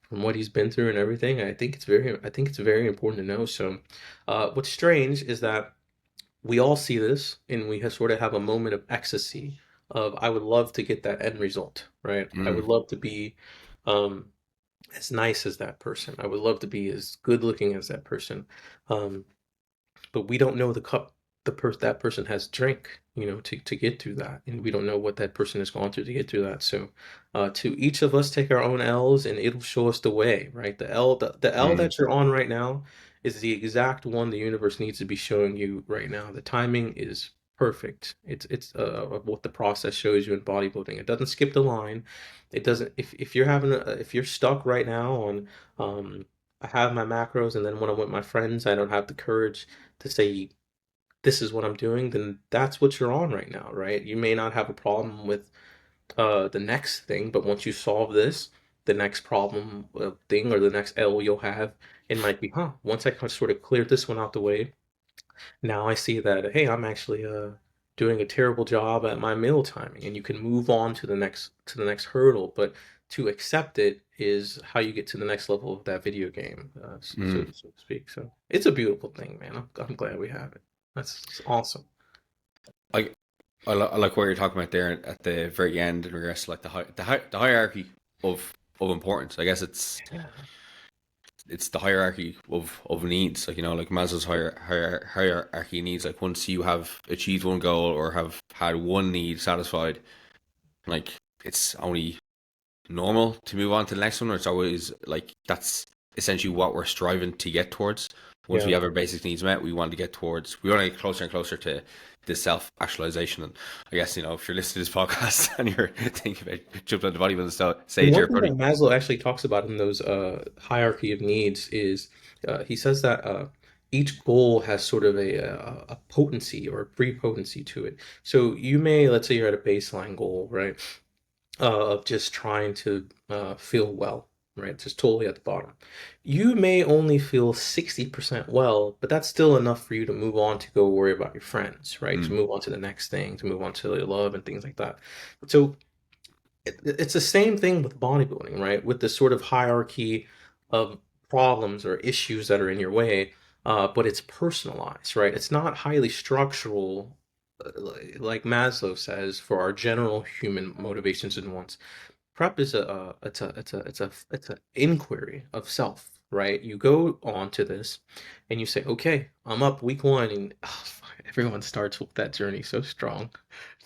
from what he's been through and everything. I think it's very important to know. So, what's strange is that we all see this and we sort of have a moment of ecstasy of I would love to get that end result, right? I would Mm. love to be um, as nice as that person. I would love to be as good looking as that person. Um, but we don't know the cup that person has drank, to get through that, and we don't know what that person has gone through to get through that. So, to each of us take our own L's, and it'll show us the way, right? The L Mm. that you're on right now is the exact one the universe needs to be showing you right now. The timing is perfect. It's of what the process shows you in bodybuilding. It doesn't skip the line. It doesn't. If you're if you're stuck right now on I have my macros, and then when I'm with my friends, I don't have the courage to say this is what I'm doing, then that's what you're on right now, right? You may not have a problem with the next thing, but once you solve this, the next problem thing or the next L you'll have, it might be, once I can sort of clear this one out the way, now I see that, hey, I'm actually doing a terrible job at my meal timing, and you can move on to the next hurdle. But to accept it is how you get to the next level of that video game, so Mm. to speak. So it's a beautiful thing, man. I'm glad we have it. That's awesome. I I like what you're talking about there at the very end in regards to like the hierarchy of importance. I guess Yeah. it's the hierarchy of needs. Like, like Maslow's hierarchy needs. Like, once you have achieved one goal or have had one need satisfied, like, it's only normal to move on to the next one, or it's always like that's essentially what we're striving to get towards. Once we Yeah. have our basic needs met, we want to get closer and closer to this self actualization. And I guess, if you're listening to this podcast and you're thinking about jumping on the bodybuilding And stage, one you're thing that probably Maslow actually talks about in those hierarchy of needs is he says that each goal has sort of a potency or a prepotency to it. So you may, let's say you're at a baseline goal, right? Of just trying to feel well, right? Just totally at the bottom. You may only feel 60% well, but that's still enough for you to move on to go worry about your friends, right? To mm, move on to the next thing, to move on to love and things like that. So it's the same thing with bodybuilding, right? With this sort of hierarchy of problems or issues that are in your way, but it's personalized, right? It's not highly structural, like Maslow says, for our general human motivations and wants. Prep is it's a inquiry of self, right? You go on to this and you say, okay, I'm up week one, and fuck, everyone starts with that journey so strong.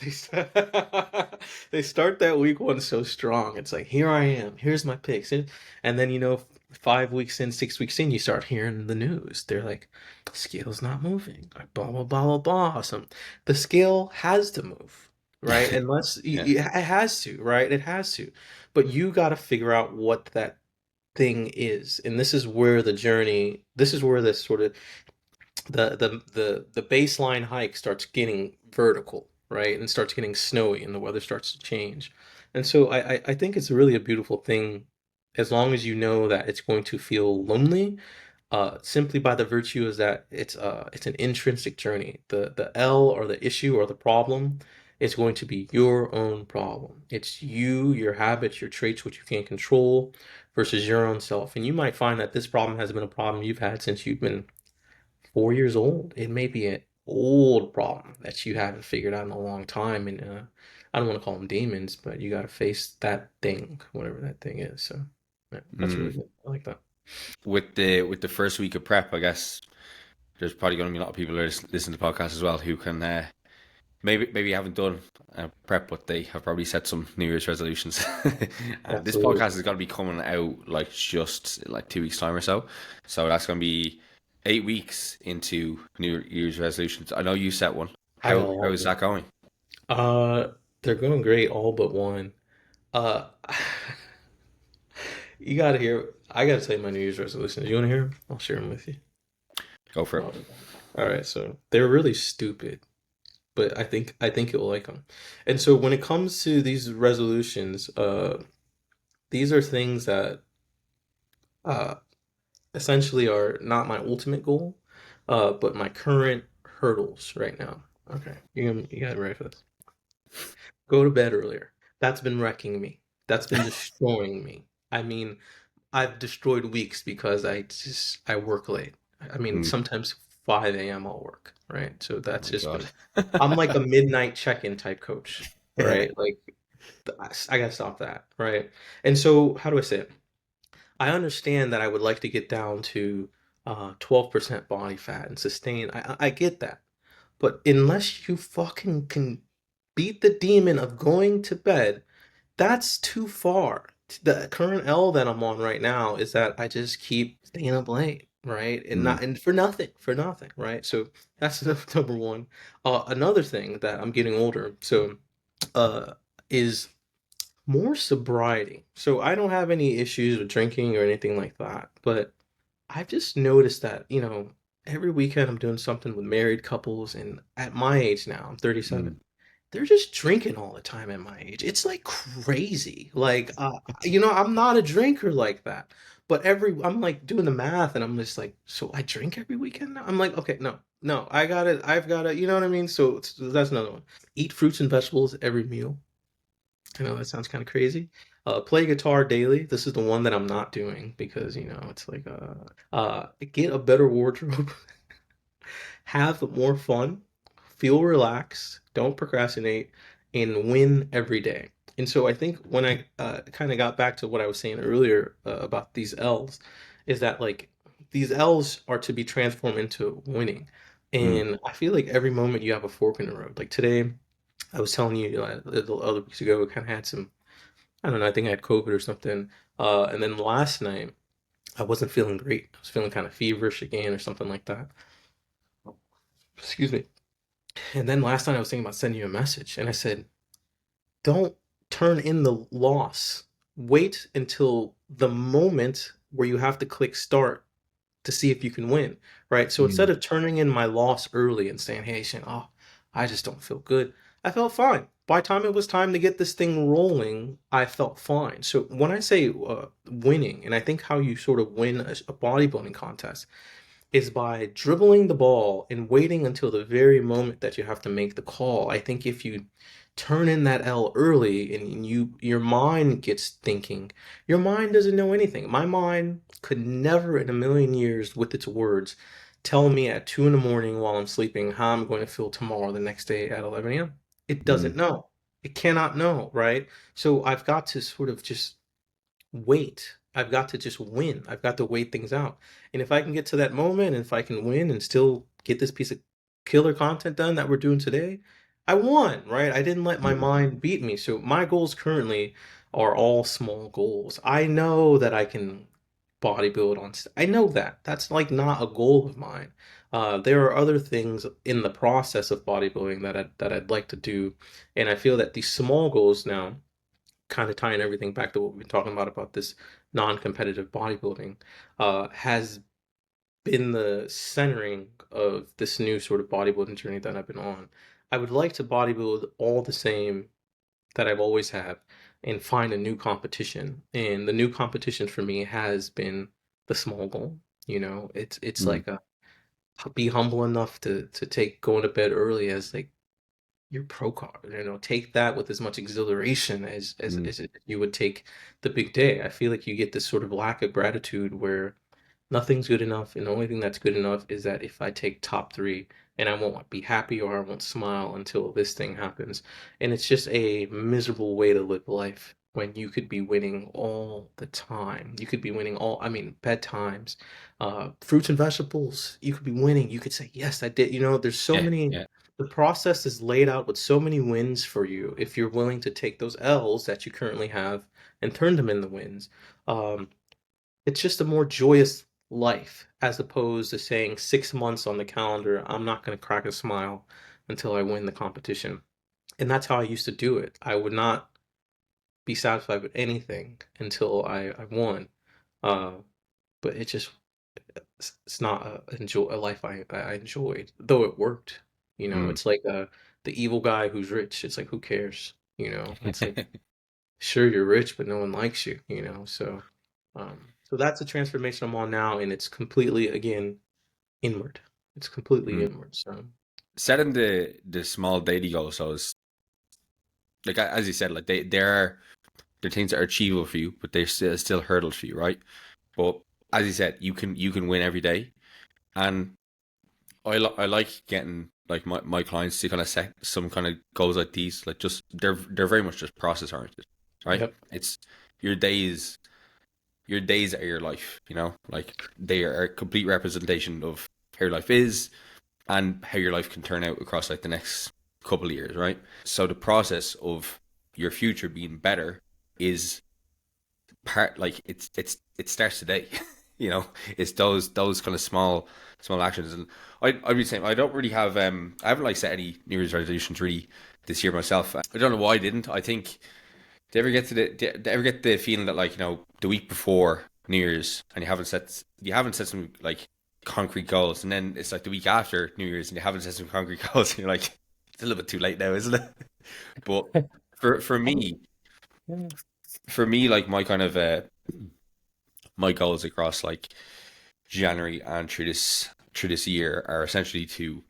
They start, they start that week one so strong. It's like, here I am, here's my picks. And then, 5 weeks in, 6 weeks in, you start hearing the news. They're like, scale's not moving, like blah blah blah blah blah. Some The scale has to move, right? Unless yeah. it has to, right? It has to. But you got to figure out what that thing is. And this is where this is where this sort of the baseline hike starts getting vertical, right? And starts getting snowy and the weather starts to change. And so I think it's really a beautiful thing as long as you know that it's going to feel lonely, simply by the virtue is that it's an intrinsic journey. The L or the issue or the problem is going to be your own problem. It's you, your habits, your traits, what you can't control, versus your own self. And you might find that this problem has been a problem you've had since you've been 4 years old. It may be an old problem that you haven't figured out in a long time. And I don't want to call them demons, but you got to face that thing, whatever that thing is. So yeah, that's really Mm. good. I like that. With the first week of prep, I guess there's probably going to be a lot of people that listen to the podcast as well who can maybe haven't done prep, but they have probably set some New Year's resolutions. And this Absolutely. podcast is going to be coming out like just like 2 weeks time or so. So that's going to be 8 weeks into New Year's resolutions. I know you set one. I got How all of is them. that going? Uh, they're going great, all but one. Uh, you gotta hear. I gotta tell you my New Year's resolutions. You want to hear 'em? I'll share them with you. Go for it. All right, so they're really stupid, but I think you'll like them. And so when it comes to these resolutions, these are things that uh essentially are not my ultimate goal, but my current hurdles right now. Okay, you got ready for this? Go to bed earlier. That's been wrecking me. That's been destroying me. I mean, I've destroyed weeks because I work late. I mean, Mm. sometimes 5 a.m. I'll work, right? So Oh that's my just god. been. I'm like a midnight check-in type coach, Yeah. right? Like I gotta stop that, right? And so how do I say it? I understand that I would like to get down to 12% body fat and sustain. I get that. But unless you fucking can beat the demon of going to bed, that's too far. The current L that I'm on right now is that I just keep staying up late, right? And Mm. not and for nothing, right? So that's number one. Another thing that I'm getting older, so uh, is more sobriety. So I don't have any issues with drinking or anything like that, but I've just noticed that, every weekend I'm doing something with married couples, and at my age now, I'm 37. Mm. They're just drinking all the time at my age. It's like crazy. Like, I'm not a drinker like that. But I'm like doing the math and I'm just like, so I drink every weekend now? I'm like, okay, no, no, I've got it, you know what I mean? So that's another one. Eat fruits and vegetables every meal. I know that sounds kind of crazy. Play guitar daily. This is the one that I'm not doing because, it's like, get a better wardrobe. Have more fun, feel relaxed, don't procrastinate, and win every day. And so I think when I kind of got back to what I was saying earlier about these L's, is that like these L's are to be transformed into winning. Mm, And I feel like every moment you have a fork in the road. Like today, I was telling you, the other weeks ago, I kind of had some, I don't know, I think I had COVID or something. And then last night, I wasn't feeling great. I was feeling kind of feverish again or something like that. Excuse me. And then last night I was thinking about sending you a message, and I said, don't turn in the loss. Wait until the moment where you have to click start to see if you can win, right? So instead mm, of turning in my loss early and saying, hey, Shane, oh, I just don't feel good, I felt fine. By the time it was time to get this thing rolling, I felt fine. So when I say winning, and I think how you sort of win a bodybuilding contest, is by dribbling the ball and waiting until the very moment that you have to make the call. I think if you turn in that L early and your mind gets thinking, your mind doesn't know anything. My mind could never in a million years with its words tell me at 2 in the morning while I'm sleeping how I'm going to feel tomorrow the next day at 11 a.m. It doesn't mm, know. It cannot know, right? So I've got to sort of just wait. I've got to just win. I've got to wait things out. And if I can get to that moment, and if I can win and still get this piece of killer content done that we're doing today, I won, right? I didn't let my mm, mind beat me. So my goals currently are all small goals. I know that I can bodybuild on. I know that. That's like not a goal of mine. There are other things in the process of bodybuilding that I'd like to do, and I feel that these small goals now, kind of tying everything back to what we've been talking about this non-competitive bodybuilding, has been the centering of this new sort of bodybuilding journey that I've been on. I would like to bodybuild all the same that I've always had and find a new competition. And the new competition for me has been the small goal. You know, it's mm, like a be humble enough to take going to bed early as like your pro card. You know, take that with as much exhilaration mm, as you would take the big day. I feel like you get this sort of lack of gratitude where nothing's good enough, and the only thing that's good enough is that if I take top three, and I won't be happy or I won't smile until this thing happens. And it's just a miserable way to live life when you could be winning all the time. You could be winning all, I mean, bedtimes, fruits and vegetables. You could be winning. You could say, yes, I did. You know, there's so yeah, many, yeah. the process is laid out with so many wins for you if you're willing to take those L's that you currently have and turn them into wins. Um, it's just a more joyous life as opposed to saying 6 months on the calendar, I'm not going to crack a smile until I win the competition. And that's how I used to do it. I would not be satisfied with anything until I won. Uh, but it just it's not a life I enjoyed, though it worked. You know, Mm. it's like the evil guy who's rich. It's like who cares? You know, it's like sure you're rich, but no one likes you. You know, so that's the transformation I'm on now, and it's completely again inward. It's completely Mm. inward. So Setting the small daily goals, so it's like as you said, like they're things that are achievable for you, but they're still hurdles for you, right? But as you said, you can win every day, and I like getting like my clients to kind of set some kind of goals like these, like just they're very much just process oriented, right? yep, It's your days your days are your life, like they are a complete representation of how your life is and how your life can turn out across like the next couple of years, right? So the process of your future being better is part like it starts today. you know, it's those kind of small actions, and I'd be saying I don't really have I haven't like set any New Year's resolutions really this year myself. I don't know why I didn't. I think do you ever get the feeling that like the week before New Year's and you haven't set some like concrete goals, and then it's like the week after New Year's and you haven't set some concrete goals, and you're like it's a little bit too late now, isn't it? But for me, yeah, like my kind of my goals across like January and through this year are essentially to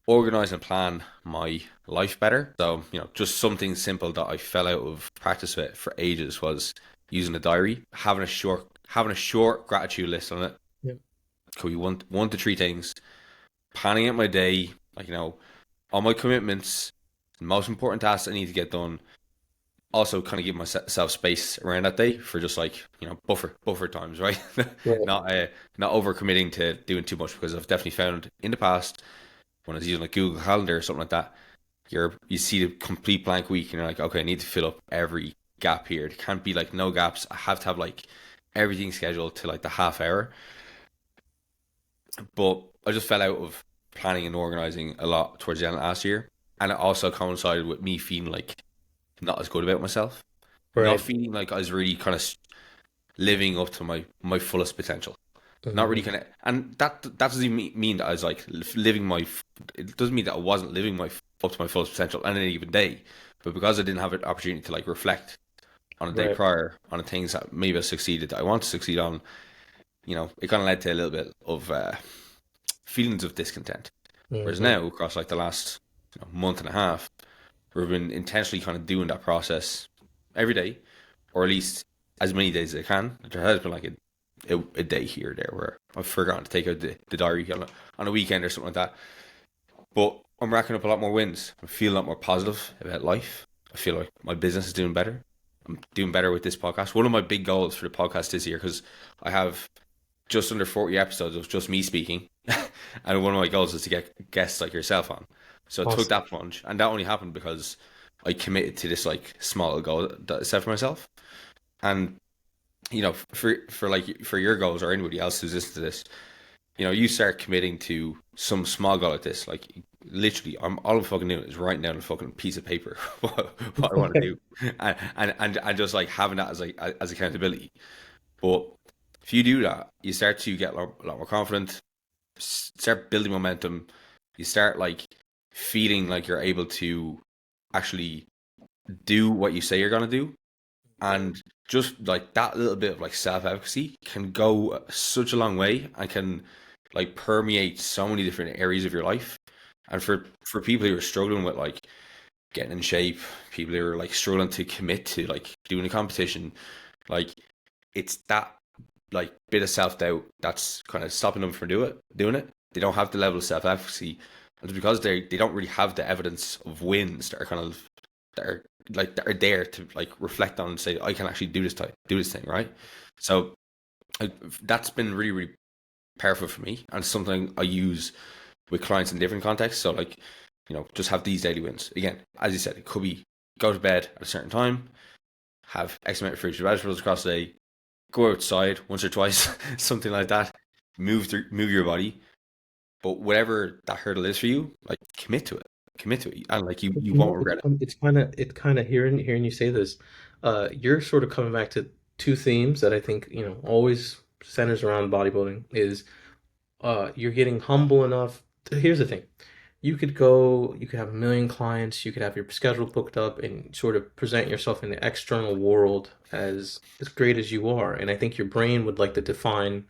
organize and plan my life better. So, just something simple that I fell out of practice with for ages was using a diary, having a short gratitude list on it. yep, Could be one to three things planning out my day, like, all my commitments, the most important tasks I need to get done. Also, kind of give myself space around that day for just like, buffer times, right? Right. Not overcommitting to doing too much, because I've definitely found in the past when I was using like Google Calendar or something like that, you see the complete blank week and you're like, okay, I need to fill up every gap here. It can't be like no gaps. I have to have like everything scheduled to like the half hour. But I just fell out of planning and organizing a lot towards the end of last year. And it also coincided with me feeling like not as good about myself, not Right. feeling like I was really kind of living up to my fullest potential. Not really Hmm. kind of, and that doesn't mean that I was like living my. It doesn't mean that I wasn't living my up to my fullest potential on any given day, but because I didn't have an opportunity to like reflect on a day Right. prior on the things that maybe I succeeded that I want to succeed on, it kind of led to a little bit of feelings of discontent. Whereas Hmm. now, across like the last month and a half, we've been intentionally kind of doing that process every day, or at least as many days as I can. There has been like a day here or there where I've forgotten to take out the diary on a weekend or something like that. But I'm racking up a lot more wins. I feel a lot more positive about life. I feel like my business is doing better. I'm doing better with this podcast. One of my big goals for the podcast this year, because I have just under 40 episodes of just me speaking. And one of my goals is to get guests like yourself on. So I took Awesome. that plunge. And that only happened because I committed to this like small goal that I set for myself. And, for your goals or anybody else who's listening to this, you start committing to some small goal like this. Like literally, all I'm fucking doing is writing down a fucking piece of paper what I want to do, and just like having that as accountability. But if you do that, you start to get a lot more confident, start building momentum. You start like feeling like you're able to actually do what you say you're gonna do, and just like that little bit of like self-efficacy can go such a long way and can like permeate so many different areas of your life. And for people who are struggling with like getting in shape, people who are like struggling to commit to like doing a competition, like it's that like bit of self-doubt that's kind of stopping them from doing it. They don't have the level of self-efficacy, and it's because they don't really have the evidence of wins that are kind of that are there to like reflect on and say I can actually do this thing, right? So like, that's been really really powerful for me, and something I use with clients in different contexts. So like, just have these daily wins. Again, as you said, it could be go to bed at a certain time, have X amount of fruits and vegetables across the day, go outside once or twice, something like that. Move your body, but whatever that hurdle is for you, like commit to it, and like you You won't know, regret it. it's kind of hearing you say this, you're sort of coming back to two themes that I think, always centers around bodybuilding is you're getting humble enough. Here's the thing. You could have a million clients, you could have your schedule booked up and sort of present yourself in the external world as great as you are. And I think your brain would like to define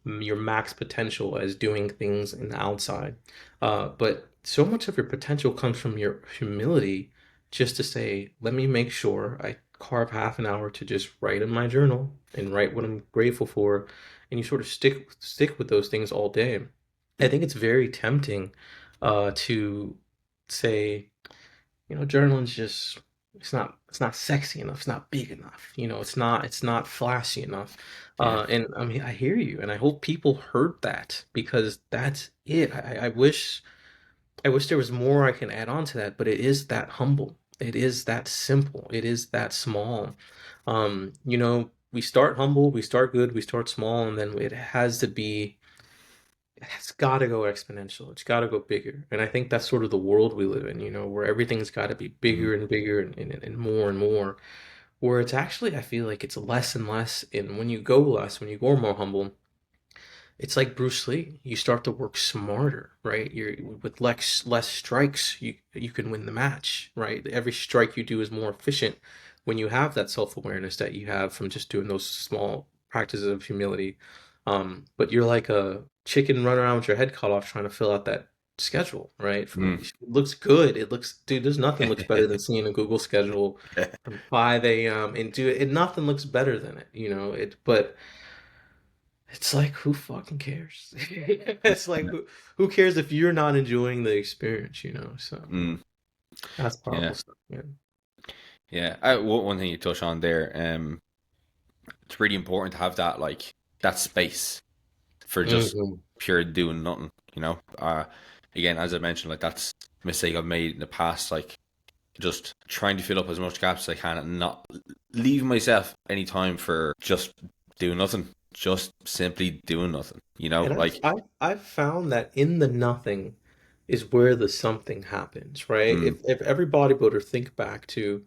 your max potential as doing things in the outside. But so much of your potential comes from your humility just to say, let me make sure I carve half an hour to just write in my journal and write what I'm grateful for. And you sort of stick with those things all day. I think it's very tempting to say, journaling's just it's not sexy enough, it's not big enough, it's not flashy enough. Yeah. And I mean, I hear you, and I hope people heard that because that's it. I wish there was more I can add on to that, but it is that humble, it is that simple, it is that small. We start humble, we start good, we start small, and then it's got to go exponential. It's got to go bigger. And I think that's sort of the world we live in, where everything's got to be Mhm. bigger and bigger and more and more. Where it's actually, I feel like it's less and less. And when you go more humble, it's like Bruce Lee. You start to work smarter, right? You're with less strikes, you can win the match, right? Every strike you do is more efficient when you have that self-awareness that you have from just doing those small practices of humility. But you're like a chicken running around with your head cut off trying to fill out that schedule, right? Mhm. It looks good. It looks, dude, there's nothing looks better than seeing a Google schedule from 5 a.m. and nothing looks better than it, but It's like, who fucking cares? It's like, who cares if you're not enjoying the experience, you know? So Mm, that's yeah, powerful stuff, man. yeah. One thing you touch on there, it's really important to have that like that space for just Hmm. pure doing nothing. You know, again, as I mentioned, like that's a mistake I've made in the past. Like just trying to fill up as much gaps as I can and not leave myself any time for just doing nothing, just simply doing nothing. You know, And like, I've found that in the nothing is where the something happens, right? mm, If every bodybuilder think back to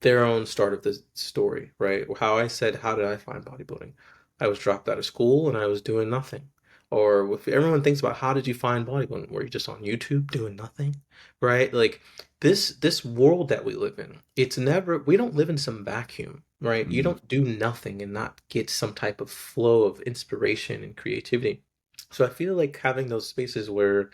their own start of the story, right? How I said, how did I find bodybuilding? I was dropped out of school and I was doing nothing. Or if everyone thinks about how did you find bodybuilding? Were you just on YouTube doing nothing? Right? Like this world that we live in, it's never we don't live in some vacuum, right? You mm, don't do nothing and not get some type of flow of inspiration and creativity. So I feel like having those spaces where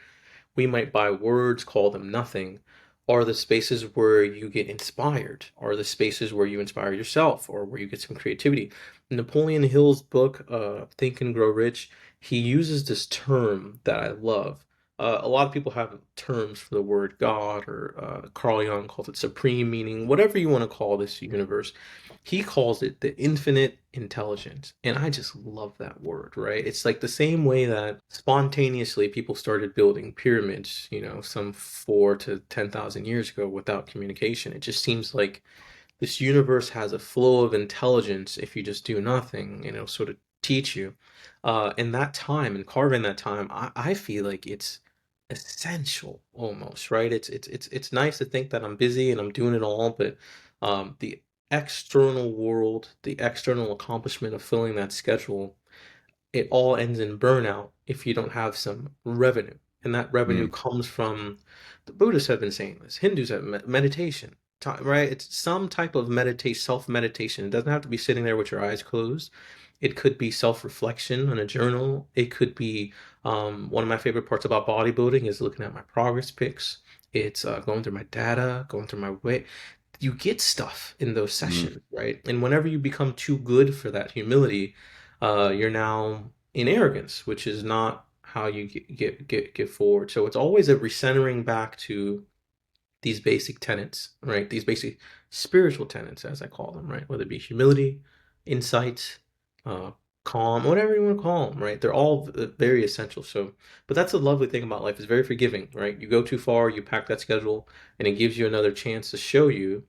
we might by words call them nothing, are the spaces where you get inspired, are the spaces where you inspire yourself, or where you get some creativity. Napoleon Hill's book, Think and Grow Rich, he uses this term that I love. A lot of people have terms for the word God, or Carl Jung calls it supreme meaning, whatever you want to call this universe. He calls it the infinite intelligence. And I just love that word, right? It's like the same way that spontaneously people started building pyramids, you know, some 4 to 10,000 years ago without communication. It just seems like this universe has a flow of intelligence if you just do nothing, and it'll sort of teach you. In that time and carving that time, I feel like it's essential almost, right? It's nice to think that I'm busy and I'm doing it all, but the external world, the external accomplishment of filling that schedule, it all ends in burnout if you don't have some revenue. And that revenue mm, comes from the Buddhists have been saying this, Hindus have meditation, right? It's some type of meditation, self meditation. It doesn't have to be sitting there with your eyes closed. It could be self reflection on a journal. It could be one of my favorite parts about bodybuilding is looking at my progress pics. It's going through my data, going through my weight. You get stuff in those mm, sessions, right? And whenever you become too good for that humility, you're now in arrogance, which is not how you get forward. So it's always a recentering back to these basic tenets, right? These basic spiritual tenets, as I call them, right? Whether it be humility, insight, uh, calm, whatever you want to call them, right? They're all very essential. So, but that's the lovely thing about life; it's very forgiving, right? You go too far, you pack that schedule, and it gives you another chance to show you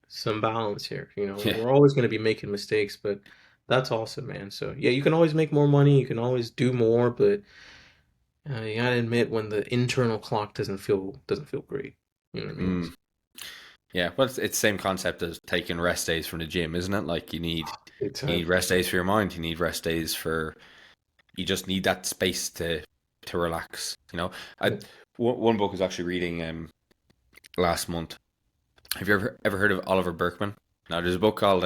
some balance here. You know, yeah, we're always going to be making mistakes, but that's awesome, man. So yeah, you can always make more money, you can always do more, but you gotta admit when the internal clock doesn't feel great. You know what I mean? mm. Yeah. Well, it's the same concept as taking rest days from the gym, isn't it? Like Big you time. need rest days for your mind. You need rest days you just need that space to relax. You know, I Yeah. one book I was actually reading last month. Have you ever heard of Oliver Berkman? Now, there's a book called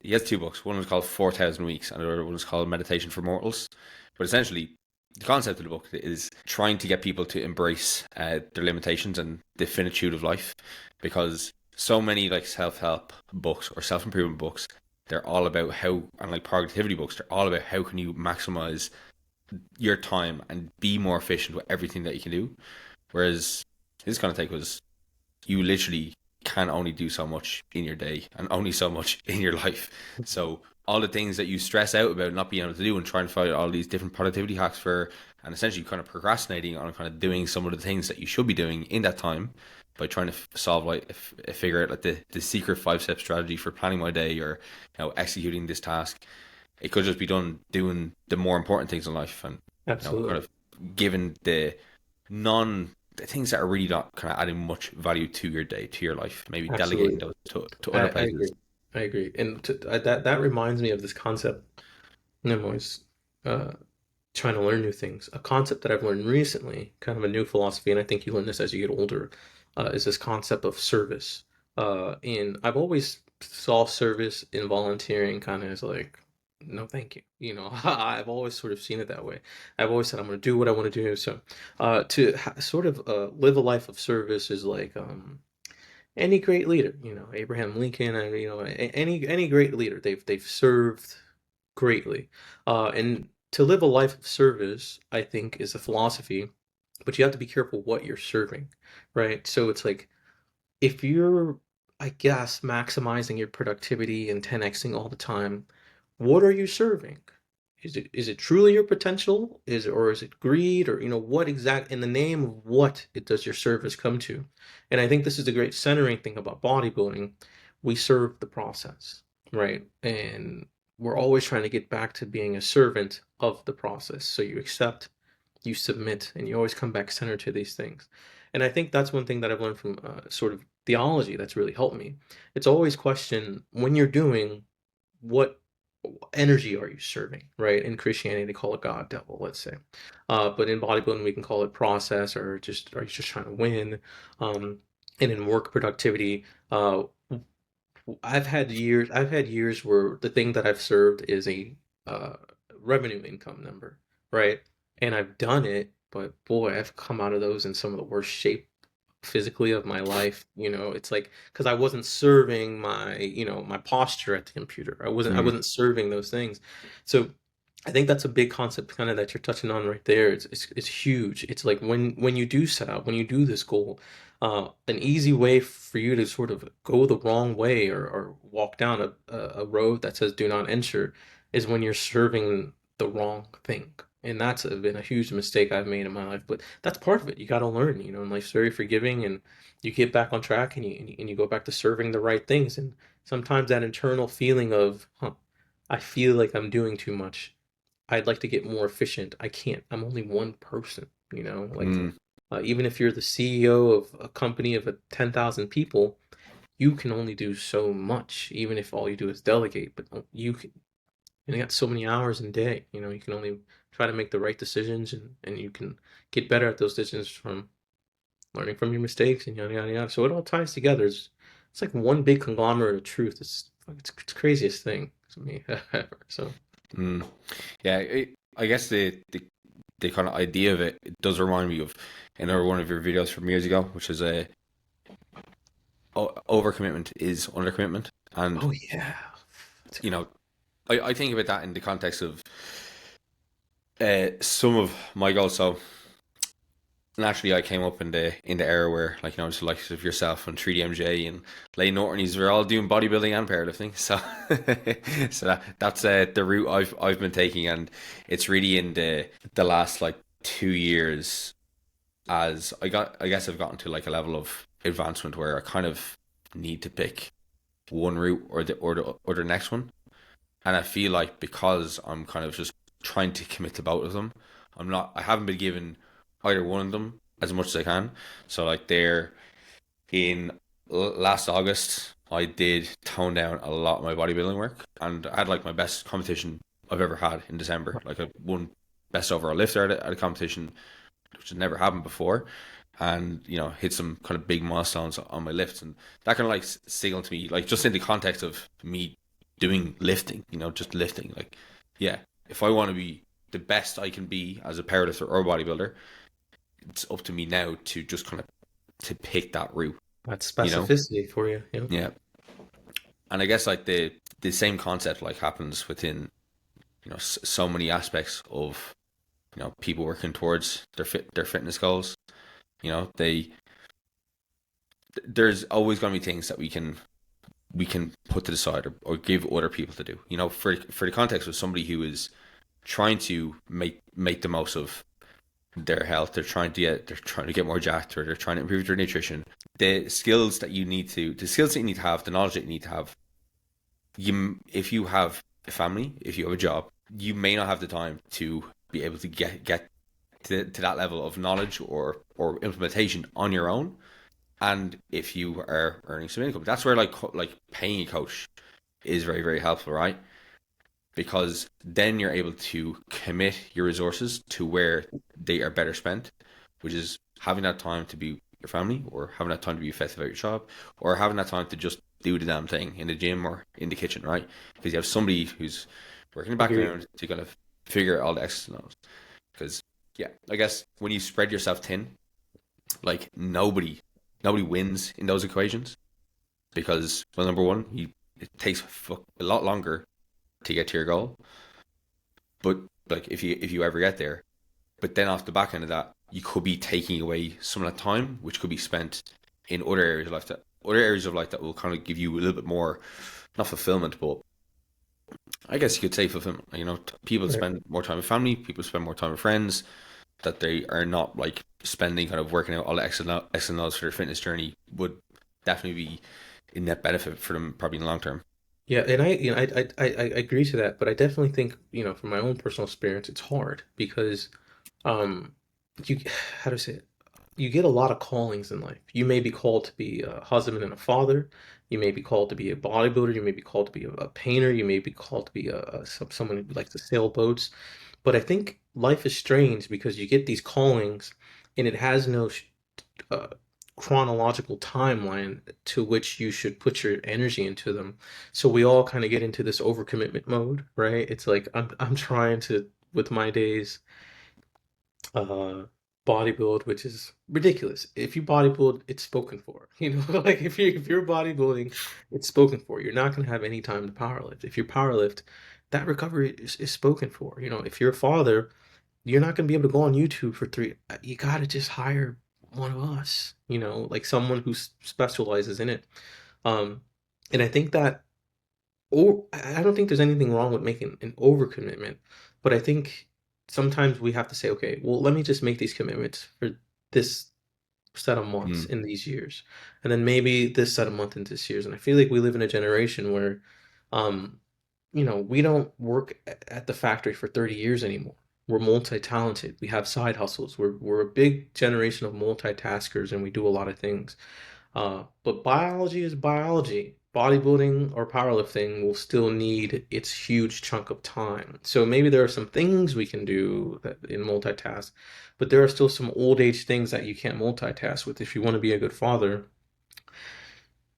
he has two books. One is called 4,000 Weeks, and the other one is called Meditation for Mortals. But essentially, the concept of the book is trying to get people to embrace their limitations and the finitude of life, because so many like self-help books or self-improvement books, they're all about how, and like productivity books, they're all about how can you maximize your time and be more efficient with everything that you can do. Whereas his kind of take was you literally can only do so much in your day and only so much in your life. So all the things that you stress out about not being able to do and trying to find all these different productivity hacks for, and essentially kind of procrastinating on kind of doing some of the things that you should be doing in that time by trying to solve like figure out like the secret 5 step strategy for planning my day, or executing this task. It could just be done doing the more important things in life, and kind Absolutely. of given the things that are really not kind of adding much value to your day, to your life. Maybe delegating Absolutely. those to other I places. agree. I agree. And that reminds me of this concept. I'm always uh, trying to learn new things. A concept that I've learned recently, kind of a new philosophy, and I think you learn this as you get older, is this concept of service. And I've always saw service in volunteering kind of as like, no, thank you. You know, I've always sort of seen it that way. I've always said I'm going to do what I want to do. So, to sort of live a life of service is like any great leader. You know, Abraham Lincoln, and any great leader. They've served greatly. And to live a life of service, I think, is a philosophy, but you have to be careful what you're serving, right? So it's like if you're, I guess, maximizing your productivity and 10xing all the time, what are you serving? Is it truly your potential? Is it greed? Or what exact in the name of what it does your service come to? And I think this is the great centering thing about bodybuilding. We serve the process, right? And we're always trying to get back to being a servant of the process. So you accept, you submit, and you always come back centered to these things. And I think that's one thing that I've learned from sort of theology that's really helped me. It's always question when you're doing what energy are you serving, right? In Christianity, they call it God, devil, let's say. But in bodybuilding, we can call it process, or just are you just trying to win? Um, and in work productivity, I've had years where the thing that I've served is a uh, revenue income number, right? And I've done it, but boy, I've come out of those in some of the worst shape physically of my life. It's like because I wasn't serving my posture at the computer. I Mm, wasn't serving those things. So I think that's a big concept kind of that you're touching on right there. It's huge. It's like when you do set out, when you do this goal, an easy way for you to sort of go the wrong way or walk down a road that says do not enter is when you're serving the wrong thing. And that's been a huge mistake I've made in my life. But that's part of it. You got to learn, and life's very forgiving and you get back on track and you go back to serving the right things. And sometimes that internal feeling of, I feel like I'm doing too much. I'd like to get more efficient. I can't. I'm only one person, like mm. even if you're the CEO of a company of 10,000 people, you can only do so much, even if all you do is delegate. But you got so many hours in a day. You can only try to make the right decisions, and you can get better at those decisions from learning from your mistakes and yada yada yada. So it all ties together. It's like one big conglomerate of truth. It's the craziest thing to me ever. So Mm. Yeah, I guess the kind of idea of it, it does remind me of another one of your videos from years ago, which is a overcommitment is undercommitment, and oh yeah, that's a you good know, I think about that in the context of some of my goals. So naturally, I came up in the era where, like, just the likes of yourself and 3DMJ and Lane Nortonys were all doing bodybuilding and powerlifting. So, so that's the route I've been taking, and it's really in the last like 2 years as I guess I've gotten to like a level of advancement where I kind of need to pick one route or the next one, and I feel like because I'm kind of just trying to commit to both of them, I haven't been given either one of them as much as I can. So like there in last August, I did tone down a lot of my bodybuilding work, and I had like my best competition I've ever had in December. Like I won best overall lifter at a competition, which has never happened before, and hit some kind of big milestones on my lifts, and that kind of like signaled to me, like just in the context of me doing lifting, just lifting, like yeah, if I want to be the best I can be as a powerlifter or bodybuilder, it's up to me now to just kind of to pick that route, that's you know specificity for you. Yeah. yeah. And I guess like the same concept like happens within so many aspects of people working towards their fitness goals. They there's always going to be things that we can put to the side, or give other people to do. For the context of somebody who is trying to make the most of their health, they're trying to get more jacked, or they're trying to improve their nutrition. The skills that you need to have, the knowledge that you need to have. If you have a family, if you have a job, you may not have the time to be able to get to that level of knowledge or implementation on your own. And if you are earning some income, that's where like paying a coach is very, very helpful, right? Because then you're able to commit your resources to where they are better spent, which is having that time to be your family, or having that time to be effective at your job, or having that time to just do the damn thing in the gym or in the kitchen, right? Because you have somebody who's working in the Agree. background to kind of figure all the X's and O's. Because yeah, I guess when you spread yourself thin, like nobody wins in those equations, because, well, number one, it takes a lot longer to get to your goal. But like if you ever get there, but then off the back end of that, you could be taking away some of that time, which could be spent in other areas of life that will kind of give you a little bit more, not fulfillment, but I guess you could say fulfillment. You know, people Right. spend more time with family, people spend more time with friends, that they are not like spending kind of working out all the X and O's for their fitness journey would definitely be a net benefit for them probably in the long term. Yeah, and I agree to that, but I definitely think, from my own personal experience, it's hard because um you how to say it? You get a lot of callings in life. You may be called to be a husband and a father. You may be called to be a bodybuilder. You may be called to be a painter. You may be called to be someone who likes to sail boats. But I think life is strange because you get these callings and it has no uh, chronological timeline to which you should put your energy into them. So we all kind of get into this overcommitment mode, right? It's like I'm trying to with my days uh bodybuild, which is ridiculous. If you bodybuild, it's spoken for. Like if you're bodybuilding, it's spoken for. You're not gonna have any time to powerlift. If you powerlift, that recovery is spoken for. If you're a father, you're not gonna be able to go on YouTube for three. You gotta just hire one of us. Like someone who specializes in it. Um, and I think that or I don't think there's anything wrong with making an overcommitment, but I think sometimes we have to say, okay, well, let me just make these commitments for this set of months Mm, in these years, and then maybe this set of month in this years. And I feel like we live in a generation where, um, we don't work at the factory for 30 years anymore. We're multi-talented. We have side hustles. We're a big generation of multitaskers, and we do a lot of things. But biology is biology. Bodybuilding or powerlifting will still need its huge chunk of time. So maybe there are some things we can do that in multitask, but there are still some old age things that you can't multitask with. If you want to be a good father,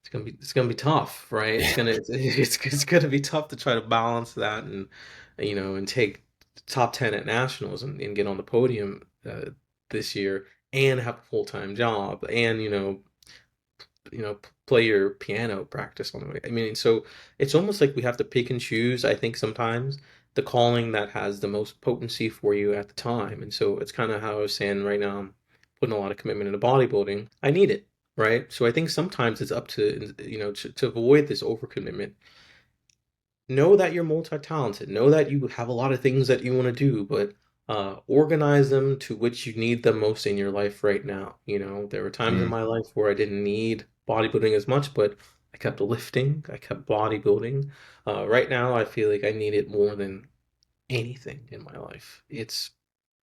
it's gonna be tough, right? It's yeah. gonna it's gonna be tough to try to balance that and take top 10 at nationals and get on the podium this year and have a full-time job and play your piano practice on the way. I mean, so it's almost like we have to pick and choose, I think sometimes the calling that has the most potency for you at the time. And so it's kind of how I was saying right now, I'm putting a lot of commitment into bodybuilding. I need it, right? So I think sometimes it's up to, to avoid this overcommitment. Know that you're multi-talented. Know that you have a lot of things that you want to do, but organize them to which you need them most in your life right now. There were times in Mm, my life where I didn't need bodybuilding as much, but I kept lifting, I kept bodybuilding. Right now, I feel like I need it more than anything in my life. It's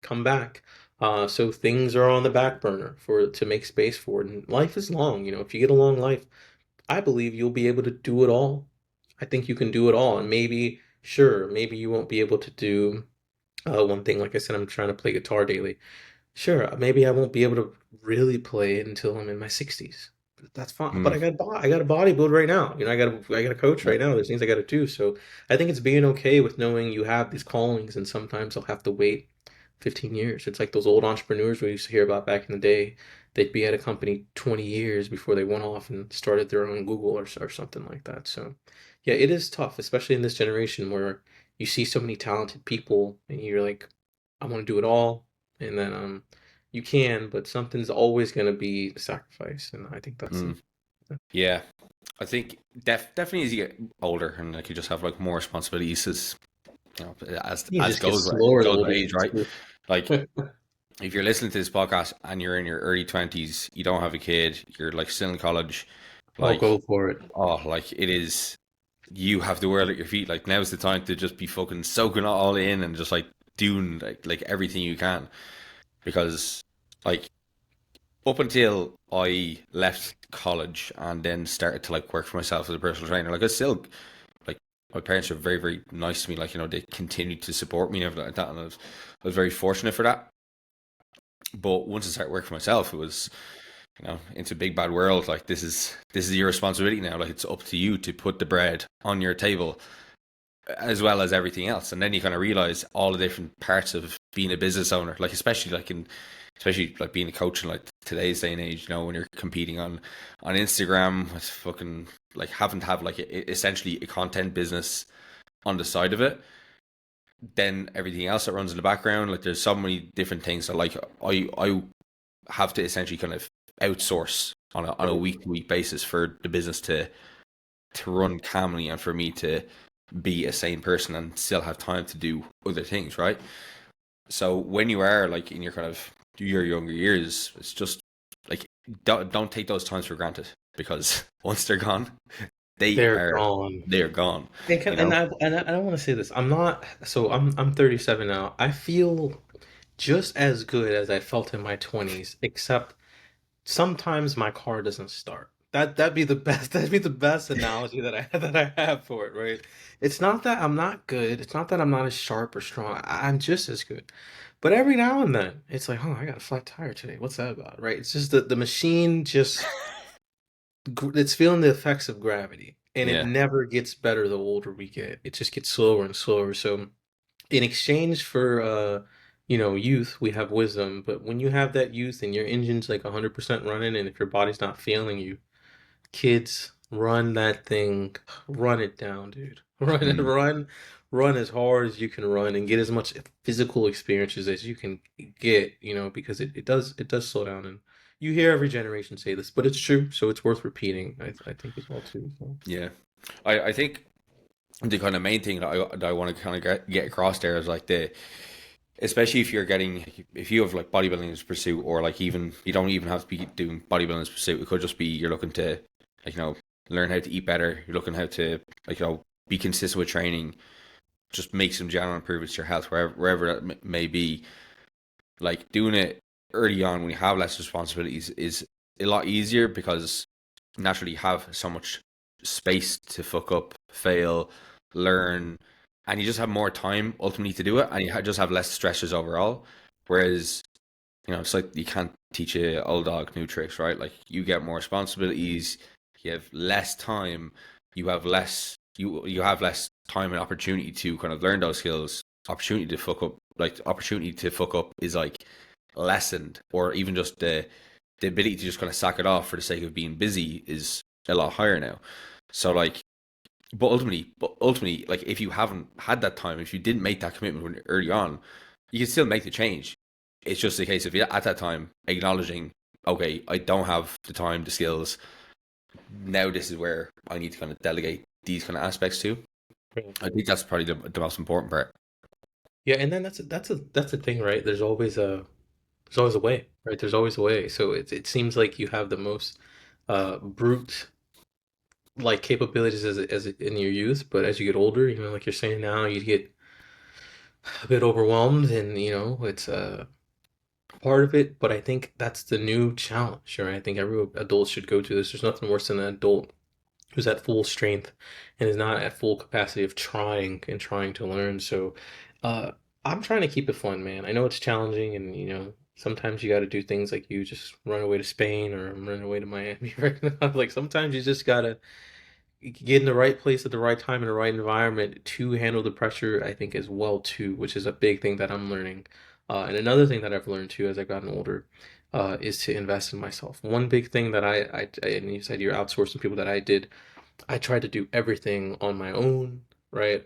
come back. So things are on the back burner for to make space for it. And life is long. If you get a long life, I believe you'll be able to do it all. I think you can do it all. And maybe, sure, maybe you won't be able to do one thing. Like I said, I'm trying to play guitar daily. Sure, maybe I won't be able to really play it until I'm in my 60s. But that's fine. But mm, I got a bodybuild right now. I got a coach yeah. right now. There's things I got to do. So I think it's being okay with knowing you have these callings, and sometimes I'll have to wait 15 years. It's like those old entrepreneurs we used to hear about back in the day. They'd be at a company 20 years before they went off and started their own Google or something like that. So yeah, it is tough, especially in this generation where you see so many talented people and you're like, I want to do it all. And then you can, but something's always going to be sacrificed, and I think that's Mm, yeah. I think definitely as you get older and like you just have like more responsibilities as you know you as just get goes slower the goes with older you age, right? Like get. if you're listening to this podcast and you're in your early 20s, you don't have a kid, you're like still in college, I'll like go for it. oh, like it is, you have the world at your feet. Like now's the time to just be fucking soaking it all in and just like doing like everything you can because like up until I left college and then started to like work for myself as a personal trainer, like I still like my parents are very very nice to me. Like they continued to support me and everything like that, and I was very fortunate for that. But once I started working for myself, it was into a big bad world. Like this is your responsibility now. Like it's up to you to put the bread on your table as well as everything else. And then you kind of realize all the different parts of being a business owner, like especially like being a coach in like today's day and age. When you're competing on Instagram with fucking like having to have like essentially a content business on the side of it. then everything else that runs in the background, like there's so many different things that like I have to essentially kind of outsource on a Right. week to week basis for the business to run calmly and for me to be a sane person and still have time to do other things, right? So when you are like in your kind of your younger years, it's just like don't take those times for granted because once they're gone, they They're are gone. they are gone. And You know? I want to say this. I'm not so I'm 37 now. I feel just as good as I felt in my 20s, except sometimes my car doesn't start. That'd be the best. That'd be the best analogy that I have for it, right? It's not that I'm not good. It's not that I'm not as sharp or strong. I'm just as good. But every now and then, it's like, oh, I got a flat tire today. What's that about, right? It's just the machine just it's feeling the effects of gravity, and it Yeah. never gets better the older we get. It just gets slower and slower. So in exchange for youth, we have wisdom. But when you have that youth and your engine's like 100% running, and if your body's not failing you, kids, run that thing, run it down, dude. Run it, Mm, run as hard as you can run and get as much physical experiences as you can get, because it does slow down. And you hear every generation say this, but it's true, so it's worth repeating, I think as well too. So. yeah. I think the kind of main thing that I want to kind of get across there is like especially if you have like bodybuilding as a pursuit, or like even you don't even have to be doing bodybuilding as a pursuit. It could just be you're looking to like learn how to eat better. You're looking how to like be consistent with training, just make some general improvements to your health wherever that may be. Like doing it early on when you have less responsibilities is a lot easier because naturally you have so much space to fuck up, fail, learn, and you just have more time ultimately to do it, and you just have less stresses overall. Whereas, it's like you can't teach a old dog new tricks, right? Like you get more responsibilities, you have less time, you have less time and opportunity to kind of learn those skills. Opportunity to fuck up is like lessened, or even just the ability to just kind of sack it off for the sake of being busy is a lot higher now. So like, but ultimately, like if you haven't had that time, if you didn't make that commitment early on, you can still make the change. It's just a case of at that time acknowledging, okay, I don't have the time, the skills. Now this is where I need to kind of delegate these kind of aspects to. Yeah. I think that's probably the most important part. Yeah, and then that's a thing, right? There's always a way, right? There's always a way. So it seems like you have the most brute like capabilities as in your youth, but as you get older, like you're saying now, you get a bit overwhelmed, and it's part of it. But I think that's the new challenge, right? I think every adult should go to this. There's nothing worse than an adult who's at full strength and is not at full capacity of trying to learn. So, uh, I'm trying to keep it fun, man. I know it's challenging, and sometimes you got to do things like you just run away to Spain or run away to Miami right now. Like sometimes you just gotta get in the right place at the right time in the right environment to handle the pressure, I think, as well too, which is a big thing that I'm learning. And another thing that I've learned too as I've gotten older is to invest in myself. One big thing that and you said you're outsourcing people, that I did, I tried to do everything on my own, right?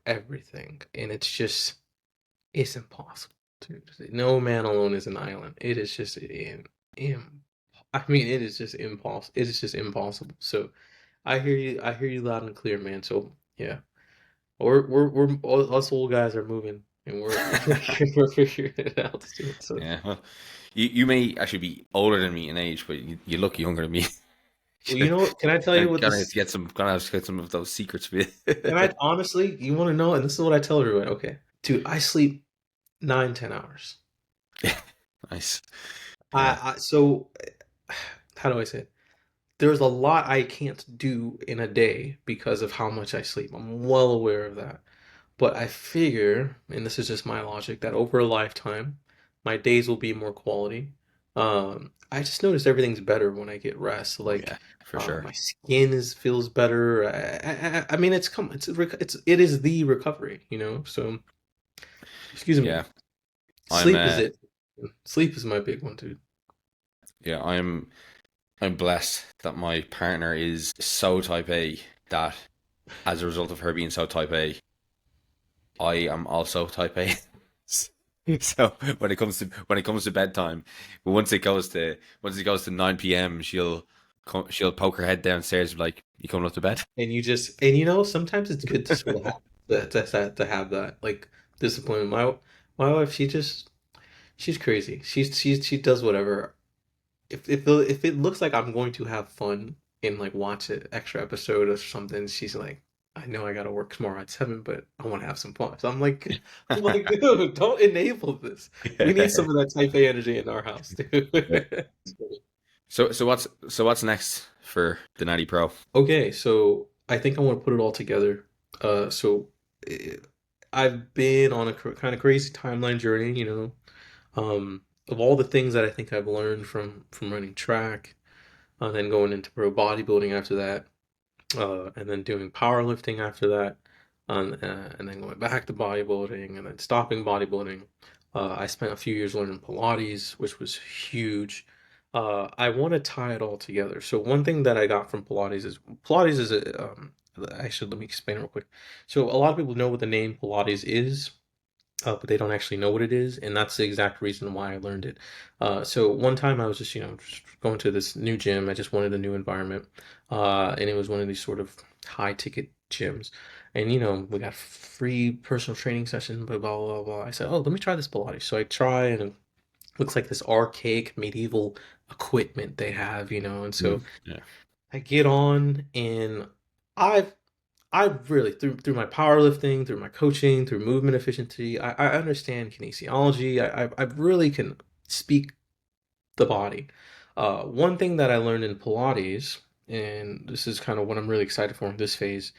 Everything. And it's impossible, dude. No man alone is an island. It is just I mean, it is just impossible. It is just impossible. So I hear you. I hear you loud and clear, man. So yeah, we're us old guys are moving, and we're figuring it out soon. So Yeah, well, you may actually be older than me in age, but you look younger than me. well, you know what? Can I tell you what Gonna have to this? get some, gonna have to get some of those secrets for you. Can I honestly? You want to know? And this is what I tell everyone. Okay, dude, I sleep 9, 10 hours. Nice. Yeah. So how do I say it? There's a lot I can't do in a day because of how much I sleep. I'm well aware of that. But I figure, and this is just my logic, that over a lifetime, my days will be more quality. I just noticed everything's better when I get rest. Oh Like, yeah, for sure. my skin feels better. I mean, it is the recovery, So, excuse me. Yeah, I'm. Sleep is it. Sleep is my big one, dude. Yeah, I'm blessed that my partner is so type A that as a result of her being so type A, I am also type A. So when it comes to bedtime, but once it goes to 9 p.m., she'll poke her head downstairs and be like, "You coming up to bed?" And you just, and you know, sometimes it's good to sort of have to have that like discipline. My wife, she's crazy. She does whatever. If it looks like I'm going to have fun and like watch an extra episode or something, she's like, I know I gotta work tomorrow at 7, but I want to have some fun. So I'm like, dude, don't enable this. We need some of that type A energy in our house, dude. So what's next for the Natty Pro? Okay, so I think I want to put it all together. So eh, I've been on a kind of crazy timeline journey, of all the things that I think I've learned from running track, then going into pro bodybuilding after that, and then doing powerlifting after that, and then going back to bodybuilding, and then stopping bodybuilding. I spent a few years learning Pilates, which was huge. I want to tie it all together. So one thing that I got from Pilates is actually, let me explain real quick. So a lot of people know what the name Pilates is, but they don't actually know what it is, and that's the exact reason why I learned it. So one time I was just going to this new gym. I just wanted a new environment, and it was one of these sort of high ticket gyms. And we got free personal training session, blah blah blah blah. I said, oh, let me try this Pilates. So I try, and it looks like this archaic medieval equipment they have, and so Yeah. I get on, and I've I really through my powerlifting, through my coaching, through movement efficiency, I understand kinesiology. I really can speak the body. One thing that I learned in Pilates, and this is kind of what I'm really excited for in this phase,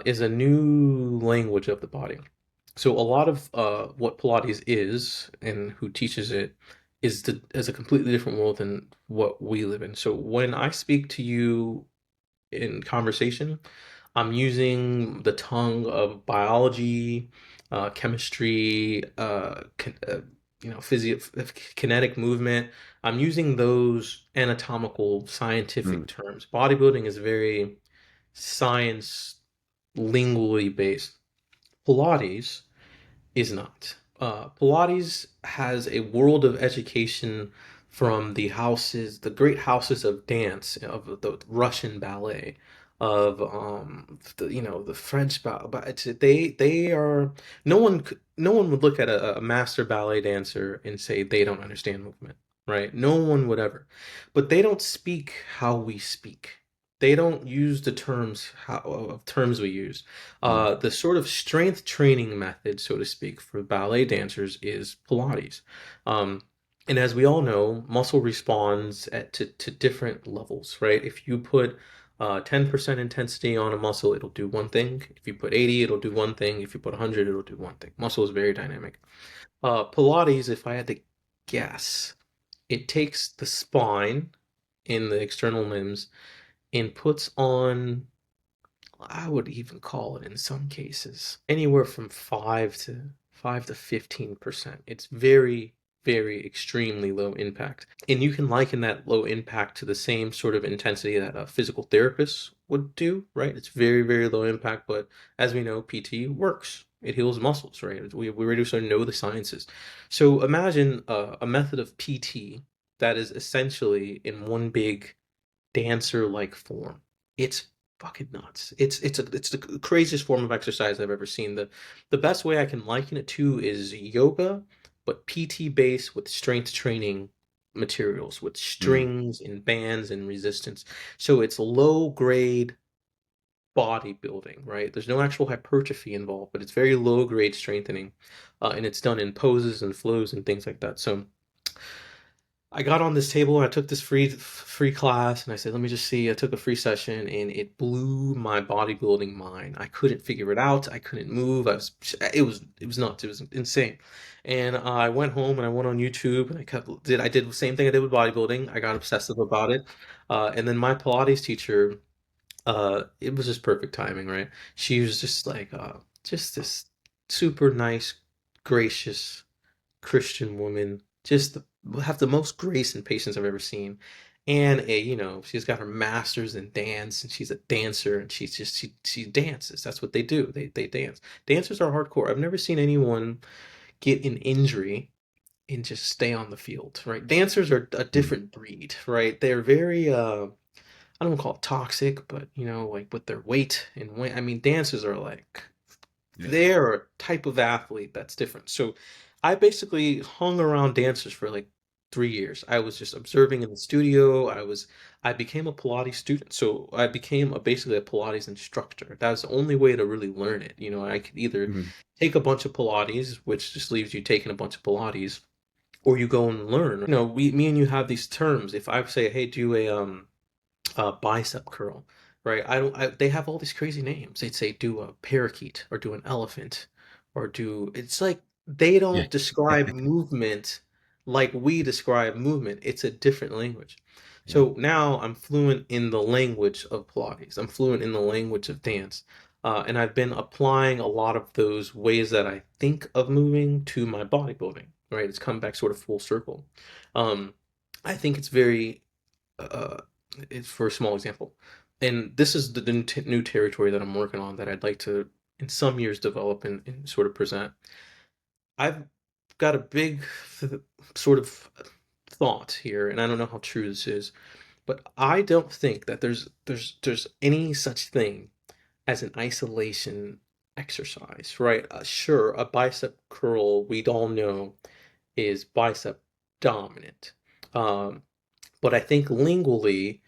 is a new language of the body. So a lot of what Pilates is and who teaches it is a completely different world than what we live in. So when I speak to you in conversation, I'm using the tongue of biology, chemistry, kinetic movement. I'm using those anatomical, Mm, scientific terms. Bodybuilding is very science lingually based. Pilates is not. Pilates has a world of education from the great houses of dance, of the Russian ballet, of the French ballet. But they are no one would look at a master ballet dancer and say they don't understand movement, right? No one would ever, but they don't speak how we speak. They don't use the terms we use. mm, The sort of strength training method, so to speak, for ballet dancers is Pilates. Um, and as we all know, muscle responds to different levels, right? If you put 10% intensity on a muscle, it'll do one thing. If you put 80, it'll do one thing. If you put 100, it'll do one thing. Muscle is very dynamic. Pilates, if I had to guess, it takes the spine in the external limbs and puts on, I would even call it in some cases anywhere from 5 to 15%. It's very, very extremely low impact. And you can liken that low impact to the same sort of intensity that a physical therapist would do, right? It's very, very low impact, but as we know, PT works. It heals muscles, right? We already sort of know the sciences. So imagine a method of PT that is essentially in one big dancer-like form. It's fucking nuts. It's the craziest form of exercise I've ever seen. The best way I can liken it to is yoga, but PT based with strength training materials, with mm. strings and bands and resistance. So it's low grade bodybuilding, right? There's no actual hypertrophy involved, but it's very low grade strengthening, and it's done in poses and flows and things like that. So I got on this table and I took this free class and I said, let me just see. I took a free session and it blew my bodybuilding mind. I couldn't figure it out. I couldn't move. It was nuts. It was insane. And I went home and I went on YouTube and I did the same thing I did with bodybuilding. I got obsessive about it. And then my Pilates teacher, it was just perfect timing, right? She was just like just this super nice, gracious Christian woman, have the most grace and patience I've ever seen. and she's got her master's in dance, and she's a dancer, and she dances. That's what they do. They dance. Dancers are hardcore. I've never seen anyone get an injury and just stay on the field, right? Dancers are a Mm. different breed, right? They're very I don't want to call it toxic, but like with their weight and weight. I mean, dancers are like Yeah. they're a type of athlete that's different. So I basically hung around dancers for like 3 years. I was just observing in the studio. I became a Pilates student. So I became basically a Pilates instructor. That was the only way to really learn it. I could either Mhm. take a bunch of Pilates, which just leaves you taking a bunch of Pilates, or you go and learn. Me and you have these terms. If I say, hey, do a bicep curl, right? They have all these crazy names. They'd say do a parakeet or do an elephant or it's like they Yeah. don't describe movement like we describe movement. It's a different language. Yeah. So now I'm fluent in the language of Pilates. I'm fluent in the language of dance. And I've been applying a lot of those ways that I think of moving to my bodybuilding, right? It's come back sort of full circle. Um, I think it's very uh, it's for a small example. And this is the new territory that I'm working on that I'd like to, in some years, develop and sort of present. I've got a big sort of thought here, and I don't know how true this is, but I don't think that there's any such thing as an isolation exercise, right? Sure, a bicep curl, we all know, is bicep dominant. Um, but I think lingually,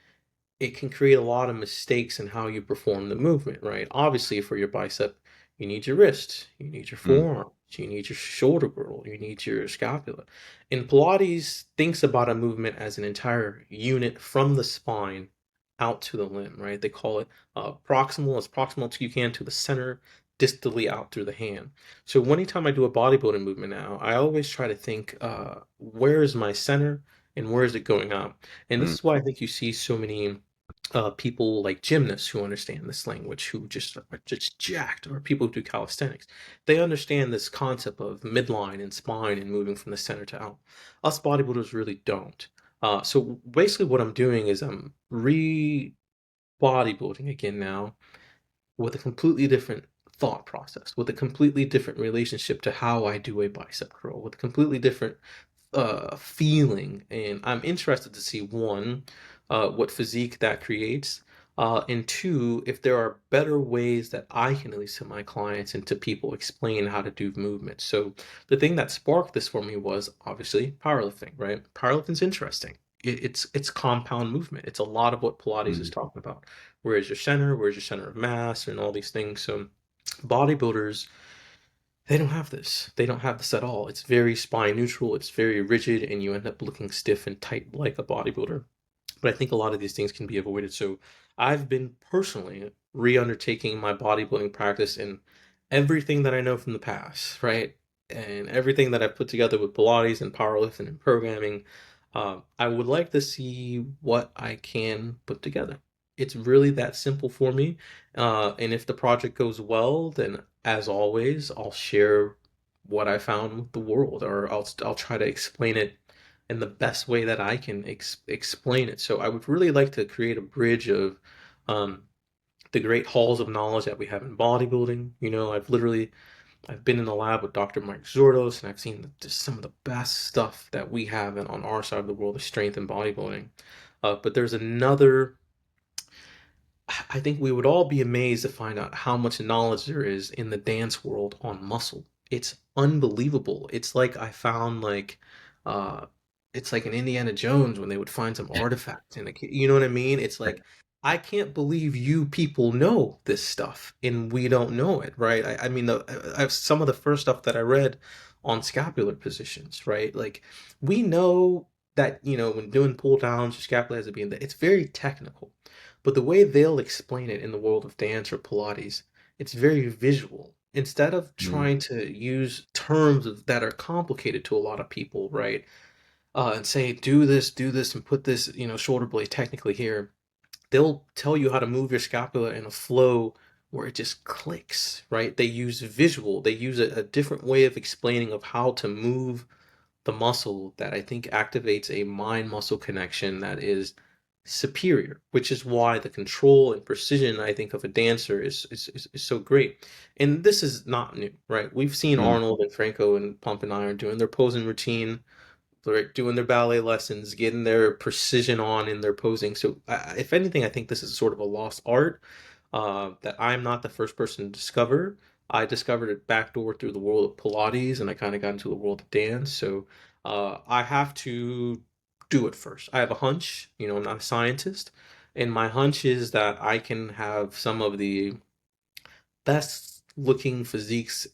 it can create a lot of mistakes in how you perform the movement, right? Obviously, for your bicep, you need your wrist, you need your Mm. forearm, you need your shoulder girdle, you need your scapula. And Pilates thinks about a movement as an entire unit from the spine out to the limb, right? They call it proximal, as proximal as you can to the center, distally out through the hand. So anytime I do a bodybuilding movement now, I always try to think, where is my center and where is it going out? And this Mm. is why I think you see so many people like gymnasts who understand this language, who just are just jacked, or people who do calisthenics. They understand this concept of midline and spine and moving from the center to out. Us bodybuilders really don't. So basically, what I'm doing is I'm bodybuilding again now with a completely different thought process, with a completely different relationship to how I do a bicep curl, with a completely different feeling. And I'm interested to see one, what physique that creates, and two, if there are better ways that I can, at least to my clients and to people, explain how to do movement. So the thing that sparked this for me was obviously powerlifting, right? Powerlifting's interesting. It's compound movement. It's a lot of what Pilates is Mm. talking about. Where's your center? Where's your center of mass? And all these things. So bodybuilders, they don't have this. They don't have this at all. It's very spine neutral, it's very rigid, and you end up looking stiff and tight like a bodybuilder. But I think a lot of these things can be avoided. So I've been personally re-undertaking my bodybuilding practice and everything that I know from the past, right? And everything that I've put together with Pilates and powerlifting and programming. I would like to see what I can put together. It's really that simple for me. And if the project goes well, then as always, I'll share what I found with the world, or I'll try to explain it in the best way that I can explain it. So I would really like to create a bridge of um, the great halls of knowledge that we have in bodybuilding. I've been in the lab with Dr. Mike Zordos, and I've seen just some of the best stuff that we have on our side of the world of strength and bodybuilding. But there's another. I think we would all be amazed to find out how much knowledge there is in the dance world on muscle. It's unbelievable. It's like I found uh it's like an Indiana Jones when they would find some artifact in you know what I mean? It's like I can't believe you people know this stuff and we don't know it, right? I mean, some of the first stuff that I read on scapular positions, right? Like we know that, when doing pull downs, your scapula has to be in there. It's very technical. But the way they'll explain it in the world of dance or Pilates, it's very visual. Instead of Mm. trying to use terms that are complicated to a lot of people, right? And say, do this, and put this, shoulder blade technically here. They'll tell you how to move your scapula in a flow where it just clicks, right? They use visual. They use a different way of explaining of how to move the muscle that I think activates a mind-muscle connection that is superior, which is why the control and precision I think of a dancer is so great. And this is not new, right? We've seen Mm. Arnold and Franco and Pump and Iron doing their posing routine, they're doing their ballet lessons, getting their precision on in their posing. So, if anything, I think this is sort of a lost art that I'm not the first person to discover. I discovered it backdoor through the world of Pilates, and I kind of got into the world of dance. So, I have to do it first. I have a hunch. I'm not a scientist, and my hunch is that I can have some of the best looking physiques,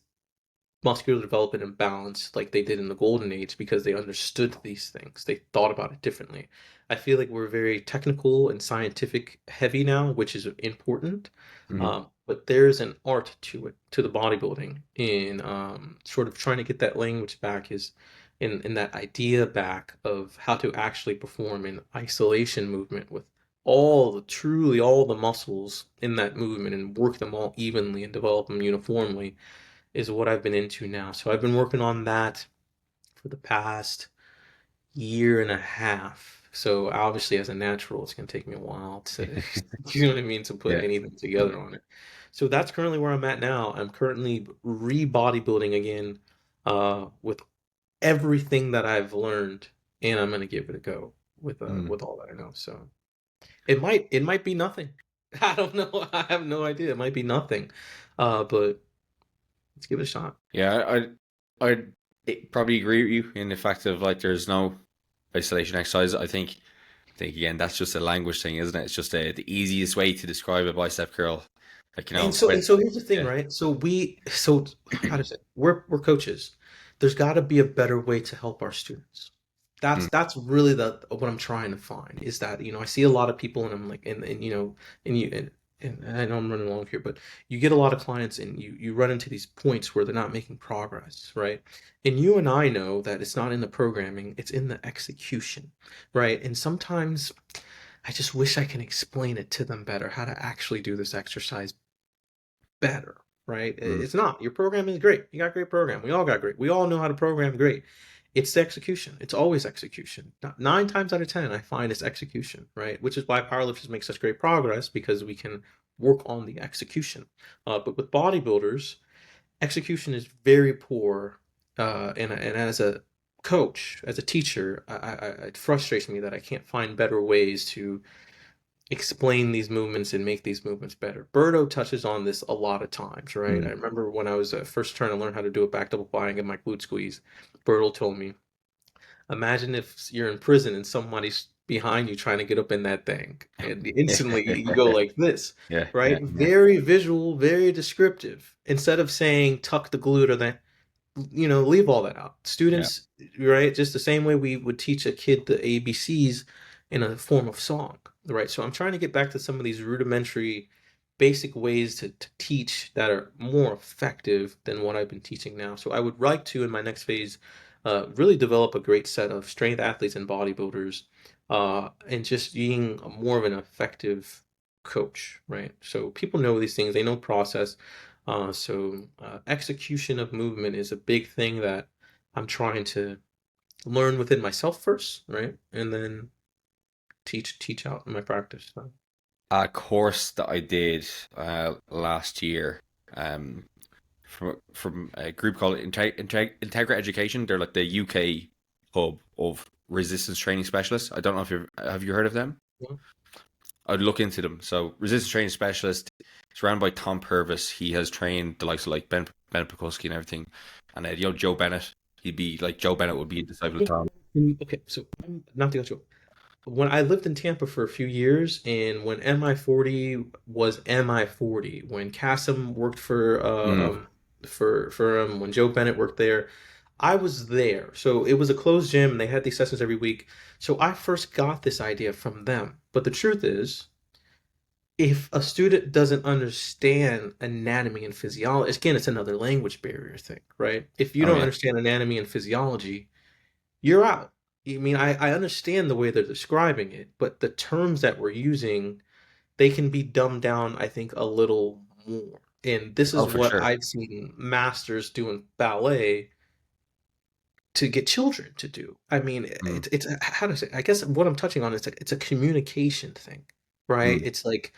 muscular development and balance like they did in the golden age because they understood these things. They thought about it differently. I feel like we're very technical and scientific heavy now, which is important. Mm. But there's an art to it, to the bodybuilding, in sort of trying to get that language back is in that idea back of how to actually perform an isolation movement with truly all the muscles in that movement and work them all evenly and develop them uniformly is what I've been into now. So I've been working on that for the past year and a half. So obviously, as a natural, it's gonna take me a while to, you know what I mean, to put Yeah. anything together on it. So that's currently where I'm at now. I'm currently re-bodybuilding again, with everything that I've learned, and I'm gonna give it a go Mm. with all that I know. So it might be nothing. I don't know. I have no idea. It might be nothing, but let's give it a shot. Yeah, I'd probably agree with you in the fact of like there's no isolation exercise. I think again that's just a language thing, isn't it? It's just the easiest way to describe a bicep curl. Like And so when and so here's the thing, yeah. right? So how to say we're coaches. There's got to be a better way to help our students. That's Mm. that's really the what I'm trying to find is that I see a lot of people and I'm like and and you and I know I'm running along here, but you get a lot of clients and you run into these points where they're not making progress, right? And you and I know that it's not in the programming, it's in the execution, right? And sometimes I just wish I can explain it to them better, how to actually do this exercise better, right? Mm. It's not. Your program is great. You got great program. We all got great. We all know how to program great. It's the execution. It's always execution. 9 times out of 10, I find it's execution, right? Which is why powerlifters make such great progress because we can work on the execution. But with bodybuilders, execution is very poor. And as a coach, as a teacher, it frustrates me that I can't find better ways to explain these movements and make these movements better. Berto touches on this a lot of times, right? I Mm. remember when I was first trying to learn how to do a back double flying and my glute squeeze, Berto told me, imagine if you're in prison and somebody's behind you trying to get up in that thing, and instantly you go like this, Yeah, right? yeah, yeah, Very visual, very descriptive. Instead of saying tuck the glute or that, leave all that out. yeah. Students, right? Just the same way we would teach a kid the ABCs in a form of song, right? So I'm trying to get back to some of these rudimentary, basic ways to teach that are more effective than what I've been teaching now. So I would like to, in my next phase, really develop a great set of strength athletes and bodybuilders, and just being more of an effective coach, right? So people know these things, they know process. Execution of movement is a big thing that I'm trying to learn within myself first, right? And then teach out in my practice. So. A course that I did last year, um, from a group called Integra Education. They're like the UK hub of resistance training specialists. I don't know if you heard of them. Yeah. I'd look into them. So resistance training specialist. It's run by Tom Purvis. He has trained the likes of like Ben Pekulski and everything. And Joe Bennett. He'd be like Joe Bennett would be a disciple of Tom. Okay, so not to go too. When I lived in Tampa for a few years, and when MI40 was MI40, when Cassim worked Mm. when Joe Bennett worked there, I was there. So it was a closed gym, and they had these sessions every week. So I first got this idea from them. But the truth is, if a student doesn't understand anatomy and physiology, again, it's another language barrier thing, right? If you Oh don't yeah. understand anatomy and physiology, you're out. I mean, I understand the way they're describing it, but the terms that we're using, they can be dumbed down, I think, a little more. And this Oh is for what sure. I've seen masters do in ballet to get children to do. I mean, Mm, it's how to say, I guess what I'm touching on is it's a communication thing, right? mm, It's like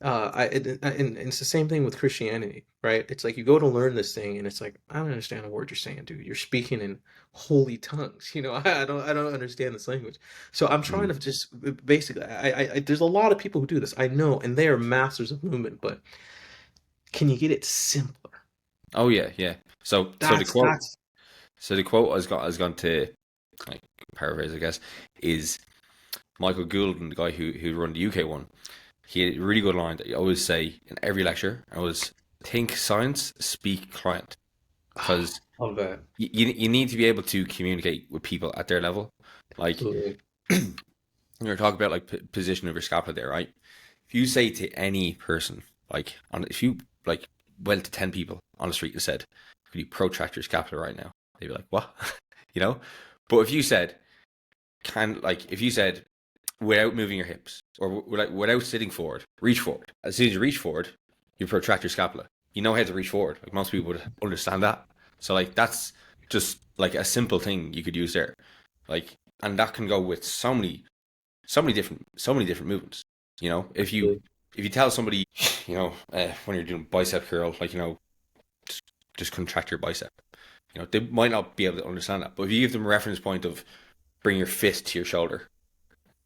and it's the same thing with Christianity, right? It's like you go to learn this thing, and it's like I don't understand a word you're saying, dude. You're speaking in holy tongues, you know. I don't understand this language. So I'm trying mm. to just basically, there's a lot of people who do this, I know, and they are masters of movement, but can you get it simpler? Oh yeah, yeah. So the That's quote, that's I was going to like paraphrase, I guess, is Michael Gould, the guy who run the UK one. He had a really good line that you always say in every lecture. And it was think science, speak client, because love that. you need to be able to communicate with people at their level. Like Absolutely. you're talking about like position of your scapula there, right? If you say to any person, like if you like went to 10 people on the street and said, could you protract your scapula right now? They'd be like, what? You know? But if you said, if you said, without moving your hips or without sitting forward, reach forward. As soon as you reach forward, you protract your scapula. You know how to reach forward. Like most people would understand that. So like that's just like a simple thing you could use there. Like, and that can go with so many different movements. You know, if you tell somebody, when you're doing bicep curl, like just, just contract your bicep. They might not be able to understand that, but if you give them a reference point of bring your fist to your shoulder,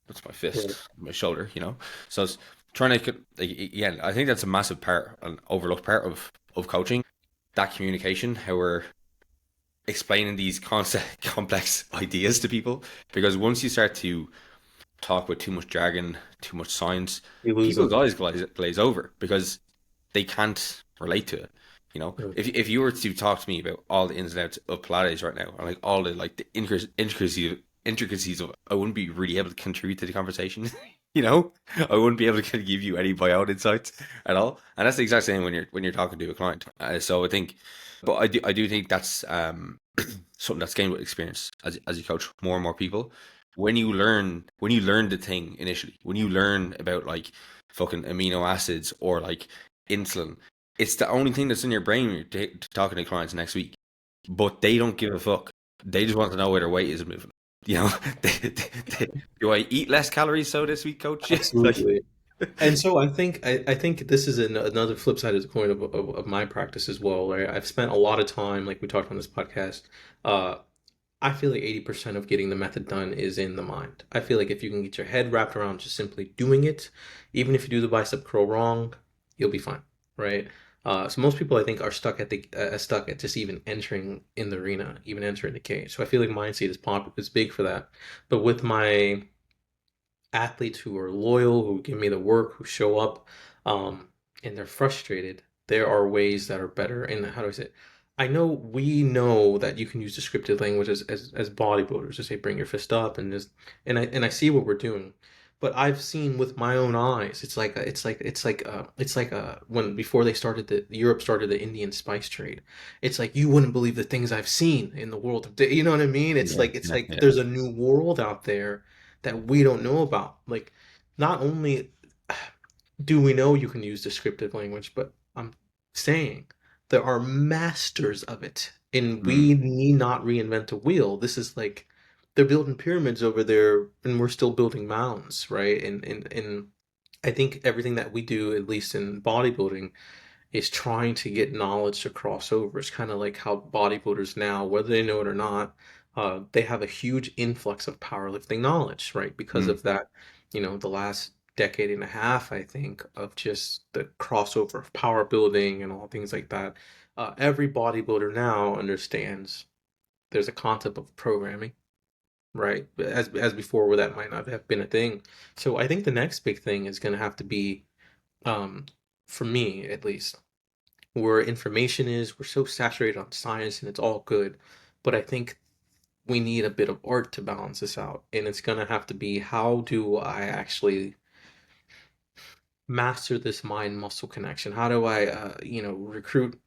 that's my Right. fist, my shoulder. So it's trying to like, again. I think that's a massive part, an overlooked part of coaching. That communication, how we're explaining these concept complex ideas to people, because once you start to talk with too much jargon, too much science, You lose people's them. eyes glaze over because they can't relate to it. Right. If you were to talk to me about all the ins and outs of Pilates right now, and like all the like the intricacies of it, I wouldn't be really able to contribute to the conversation. I wouldn't be able to kind of give you any my own insights at all. And that's the exact same when you're talking to a client. So I think, but I do think that's something that's gained with experience as you coach more and more people. When you learn the thing initially, when you learn about like fucking amino acids or like insulin, it's the only thing that's in your brain when you're talking to clients next week. But they don't give a fuck. They just want to know where their weight is moving. You know, do I eat less calories so this week, coach? Like, Absolutely. And so I think this is another flip side of the coin of my practice as well, right? I've spent a lot of time, like we talked on this podcast. Uh, I feel like 80% of getting the method done is in the mind. I feel like if you can get your head wrapped around just simply doing it, even if you do the bicep curl wrong, you'll be fine, right? So most people I think are stuck at just even entering in the arena, even entering the cage. So I feel like mindset is big for that. But with my athletes who are loyal, who give me the work, who show up, um, and they're frustrated, there are ways that are better. And how do I say it? We know that you can use descriptive language as bodybuilders to say bring your fist up and just and I see what we're doing. But I've seen with my own eyes, it's like when before they started Europe started the Indian spice trade. It's like you wouldn't believe the things I've seen in the world of, you know what I mean? It's yeah, like it's yeah, like yeah. there's a new world out there that we don't know about. Like, not only do we know you can use descriptive language, but I'm saying there are masters of it, and Mm, we need not reinvent the wheel. This is like they're building pyramids over there, and we're still building mounds, right? And I think everything that we do, at least in bodybuilding, is trying to get knowledge to cross over. It's kind of like how bodybuilders now, whether they know it or not, they have a huge influx of powerlifting knowledge, right? Because mm, of that, the last decade and a half, I think, of just the crossover of power building and all things like that. Every bodybuilder now understands there's a concept of programming, right? As before, where that might not have been a thing. So I think the next big thing is going to have to be, um, for me at least, where information is. We're so saturated on science and it's all good. But I think we need a bit of art to balance this out. And it's going to have to be, how do I actually master this mind muscle connection? How do I, recruit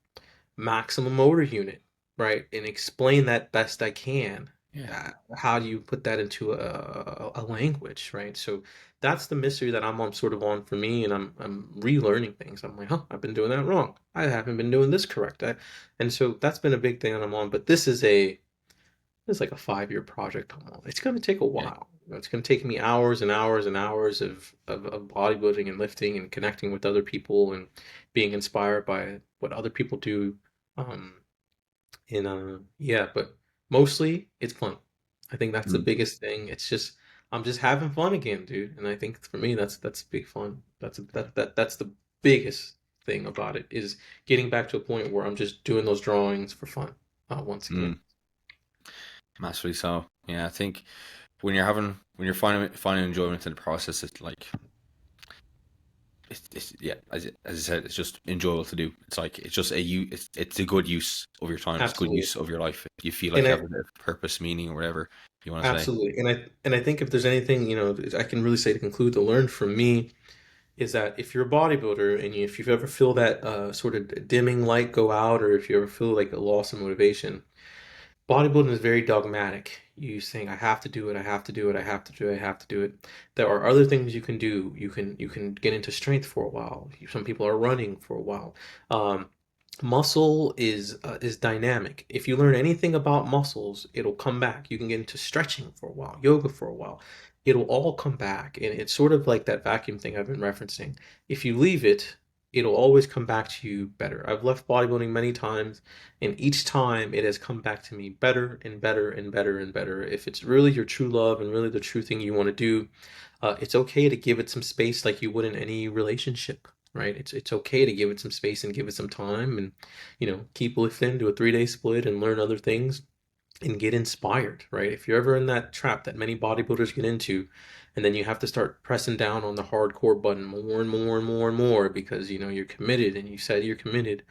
maximum motor unit, right? And explain that best I can. yeah. How do you put that into a language, right? So that's the mystery that I'm on, sort of on for me, and I'm relearning things. I'm like, huh, I've been doing that wrong. I haven't been doing this correct. And so that's been a big thing that I'm on. But this is it's like a 5-year project almost. It's going to take a Yeah. while. You know, it's going to take me hours and hours and hours of bodybuilding and lifting and connecting with other people and being inspired by what other people do. Um, yeah, but mostly it's fun. I think that's the Mm. biggest thing. It's just I'm just having fun again, dude. And I think for me that's big fun. That's the biggest thing about it is getting back to a point where I'm just doing those drawings for fun once again. Mm. Massively so. Yeah, I think when you're finding enjoyment in the process, it's like it's yeah, as I said, it's just enjoyable to do. It's like it's just it's a good use of your time. It's a good Absolutely. use of your life. You feel like And you I have a bit of purpose, meaning, or whatever you want to say. absolutely. And I think if there's anything, I can really say to conclude to learn from me is that if you're a bodybuilder and if you ever feel that sort of dimming light go out, or if you ever feel like a loss of motivation, bodybuilding is very dogmatic. You saying, I have to do it, I have to do it, I have to do it, I have to do it. There are other things you can do. You can get into strength for a while. Some people are running for a while. Um, Muscle is dynamic. If you learn anything about muscles, it'll come back. You can get into stretching for a while, yoga for a while. It'll all come back. And it's sort of like that vacuum thing I've been referencing. If you leave it, it'll always come back to you better. I've left bodybuilding many times, and each time it has come back to me better and better and better and better. If it's really your true love and really the true thing you want to do, it's okay to give it some space like you would in any relationship, right? It's okay to give it some space and give it some time, and keep lifting, do a 3-day split, and learn other things and get inspired, right? If you're ever in that trap that many bodybuilders get into, and then you have to start pressing down on the hardcore button more and more and more and more because you're committed and you said you're committed,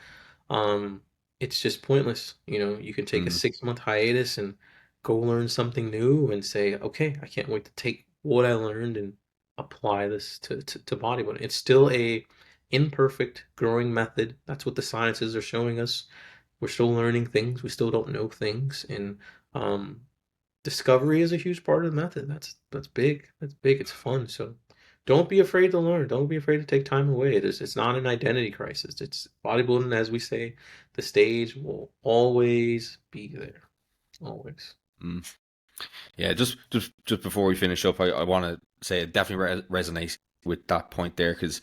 um, it's just pointless. You can take a Mm. 6-month hiatus and go learn something new and say, okay, I can't wait to take what I learned and apply this to bodybuilding. It's still a imperfect growing method. That's what the sciences are showing us. We're still learning things. We still don't know things. And um, discovery is a huge part of the method. That's big. That's big. It's fun. So don't be afraid to learn. Don't be afraid to take time away. It's not an identity crisis. It's bodybuilding, as we say, the stage will always be there. Always. Mm. Yeah, just before we finish up, I want to say it definitely resonates with that point there because,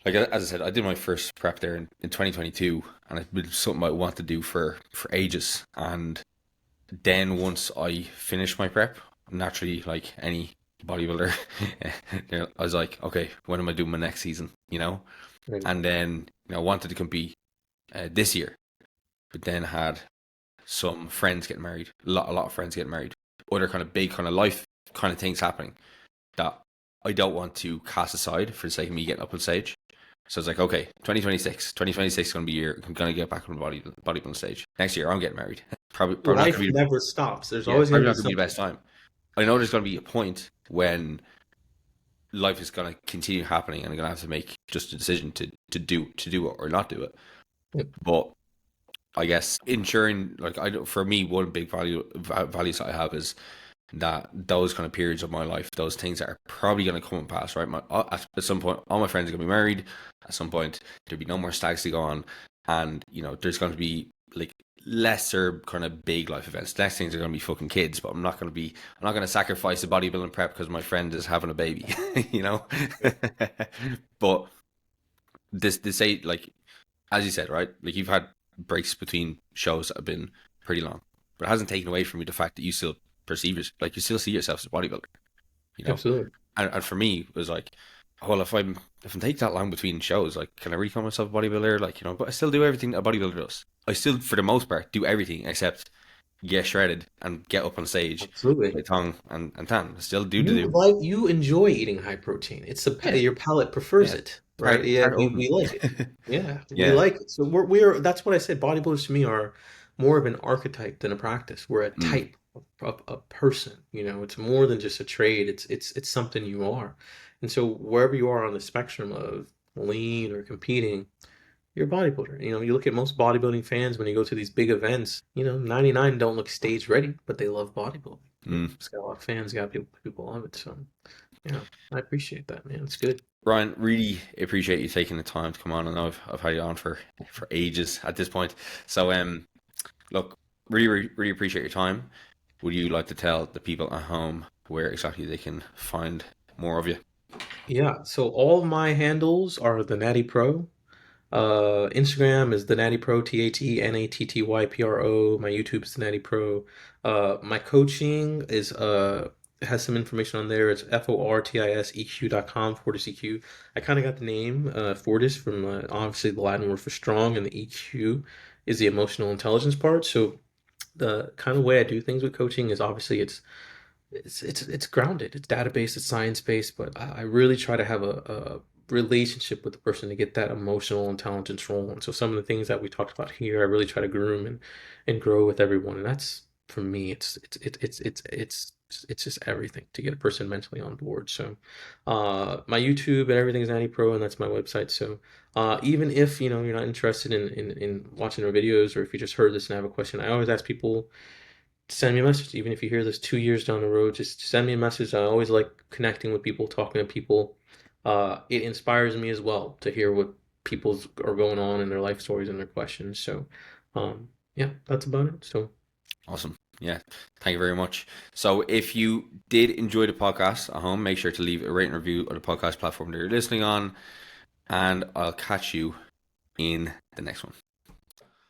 like as I said, I did my first prep there in 2022, and it's been something I want to do for ages. And then once I finished my prep, naturally, like any bodybuilder, I was like, okay, when am I doing my next season? Right. And then I wanted to compete this year, but then had some friends getting married, a lot of friends getting married, other kind of big kind of life kind of things happening that I don't want to cast aside for the sake of me getting up on stage. So it's like, okay, 2026 is going to be a year I'm going to get back on the bodybuilding stage. Next year, I'm getting married. Probably not Life going to be, never stops. There's yeah, always going probably to be not going to be the something. best time. I know there's going to be a point when life is going to continue happening and I'm going to have to make just a decision to do it or not do it. Yep. But I guess ensuring, like, for me, one big values I have is that those kind of periods of my life, those things that are probably going to come and pass, right? At some point, all my friends are going to be married. At some point, there'll be no more stags to go on, and there's going to be like lesser kind of big life events. The next things are going to be fucking kids, but I'm not going to sacrifice the bodybuilding prep because my friend is having a baby, you know. But this say like as you said, right? Like you've had breaks between shows that have been pretty long, but it hasn't taken away from you the fact that you still perceive it like you still see yourself as a bodybuilder, you know. Absolutely. And for me, it was like, well, if I'm taking that long between shows, like, can I really call myself a bodybuilder? Like, but I still do everything a bodybuilder does. I still, for the most part, do everything except get shredded and get up on stage, Absolutely. with tongue and tan. I still do. You enjoy eating high protein. It's Yeah, your palate prefers yeah. it, right? Part Yeah, part of me. we like it. Yeah, we Yeah. like it. So we're that's what I said. Bodybuilders to me are more of an archetype than a practice. We're a Mm, type of a person. It's more than just a trade. It's something you are. And so wherever you are on the spectrum of lean or competing, you're a bodybuilder. You look at most bodybuilding fans when you go to these big events, 99 don't look stage ready, but they love bodybuilding. mm. It's got a lot of fans, got people love it. So yeah, I appreciate that, man. It's good. Ryan, really appreciate you taking the time to come on. I know I've had you on for ages at this point. So look, really appreciate your time. Would you like to tell the people at home where exactly they can find more of you? Yeah, so all of my handles are the Natty Pro. Instagram is the Natty Pro, TATNATTYPRO. My YouTube is the Natty Pro. My coaching is has some information on there. It's FORTISEQ.com, Fortis EQ. I kind of got the name Fortis from obviously the Latin word for strong, and the EQ is the emotional intelligence part. So the kind of way I do things with coaching is obviously it's grounded, it's database, it's science based, but I really try to have a relationship with the person to get that emotional intelligence rolling. So some of the things that we talked about here, I really try to groom and grow with everyone, and that's for me, it's just everything to get a person mentally on board. So my YouTube and everything is Natty Pro, and that's my website. So even if you're not interested in watching our videos, or if you just heard this and have a question, I always ask people, send me a message. Even if you hear this 2 years down the road, just send me a message. I always like connecting with people, talking to people. It inspires me as well to hear what people's are going on in their life stories and their questions. So, yeah, that's about it. So, Awesome. Yeah. Thank you very much. So if you did enjoy the podcast at home, make sure to leave a rating review on the podcast platform that you're listening on, and I'll catch you in the next one.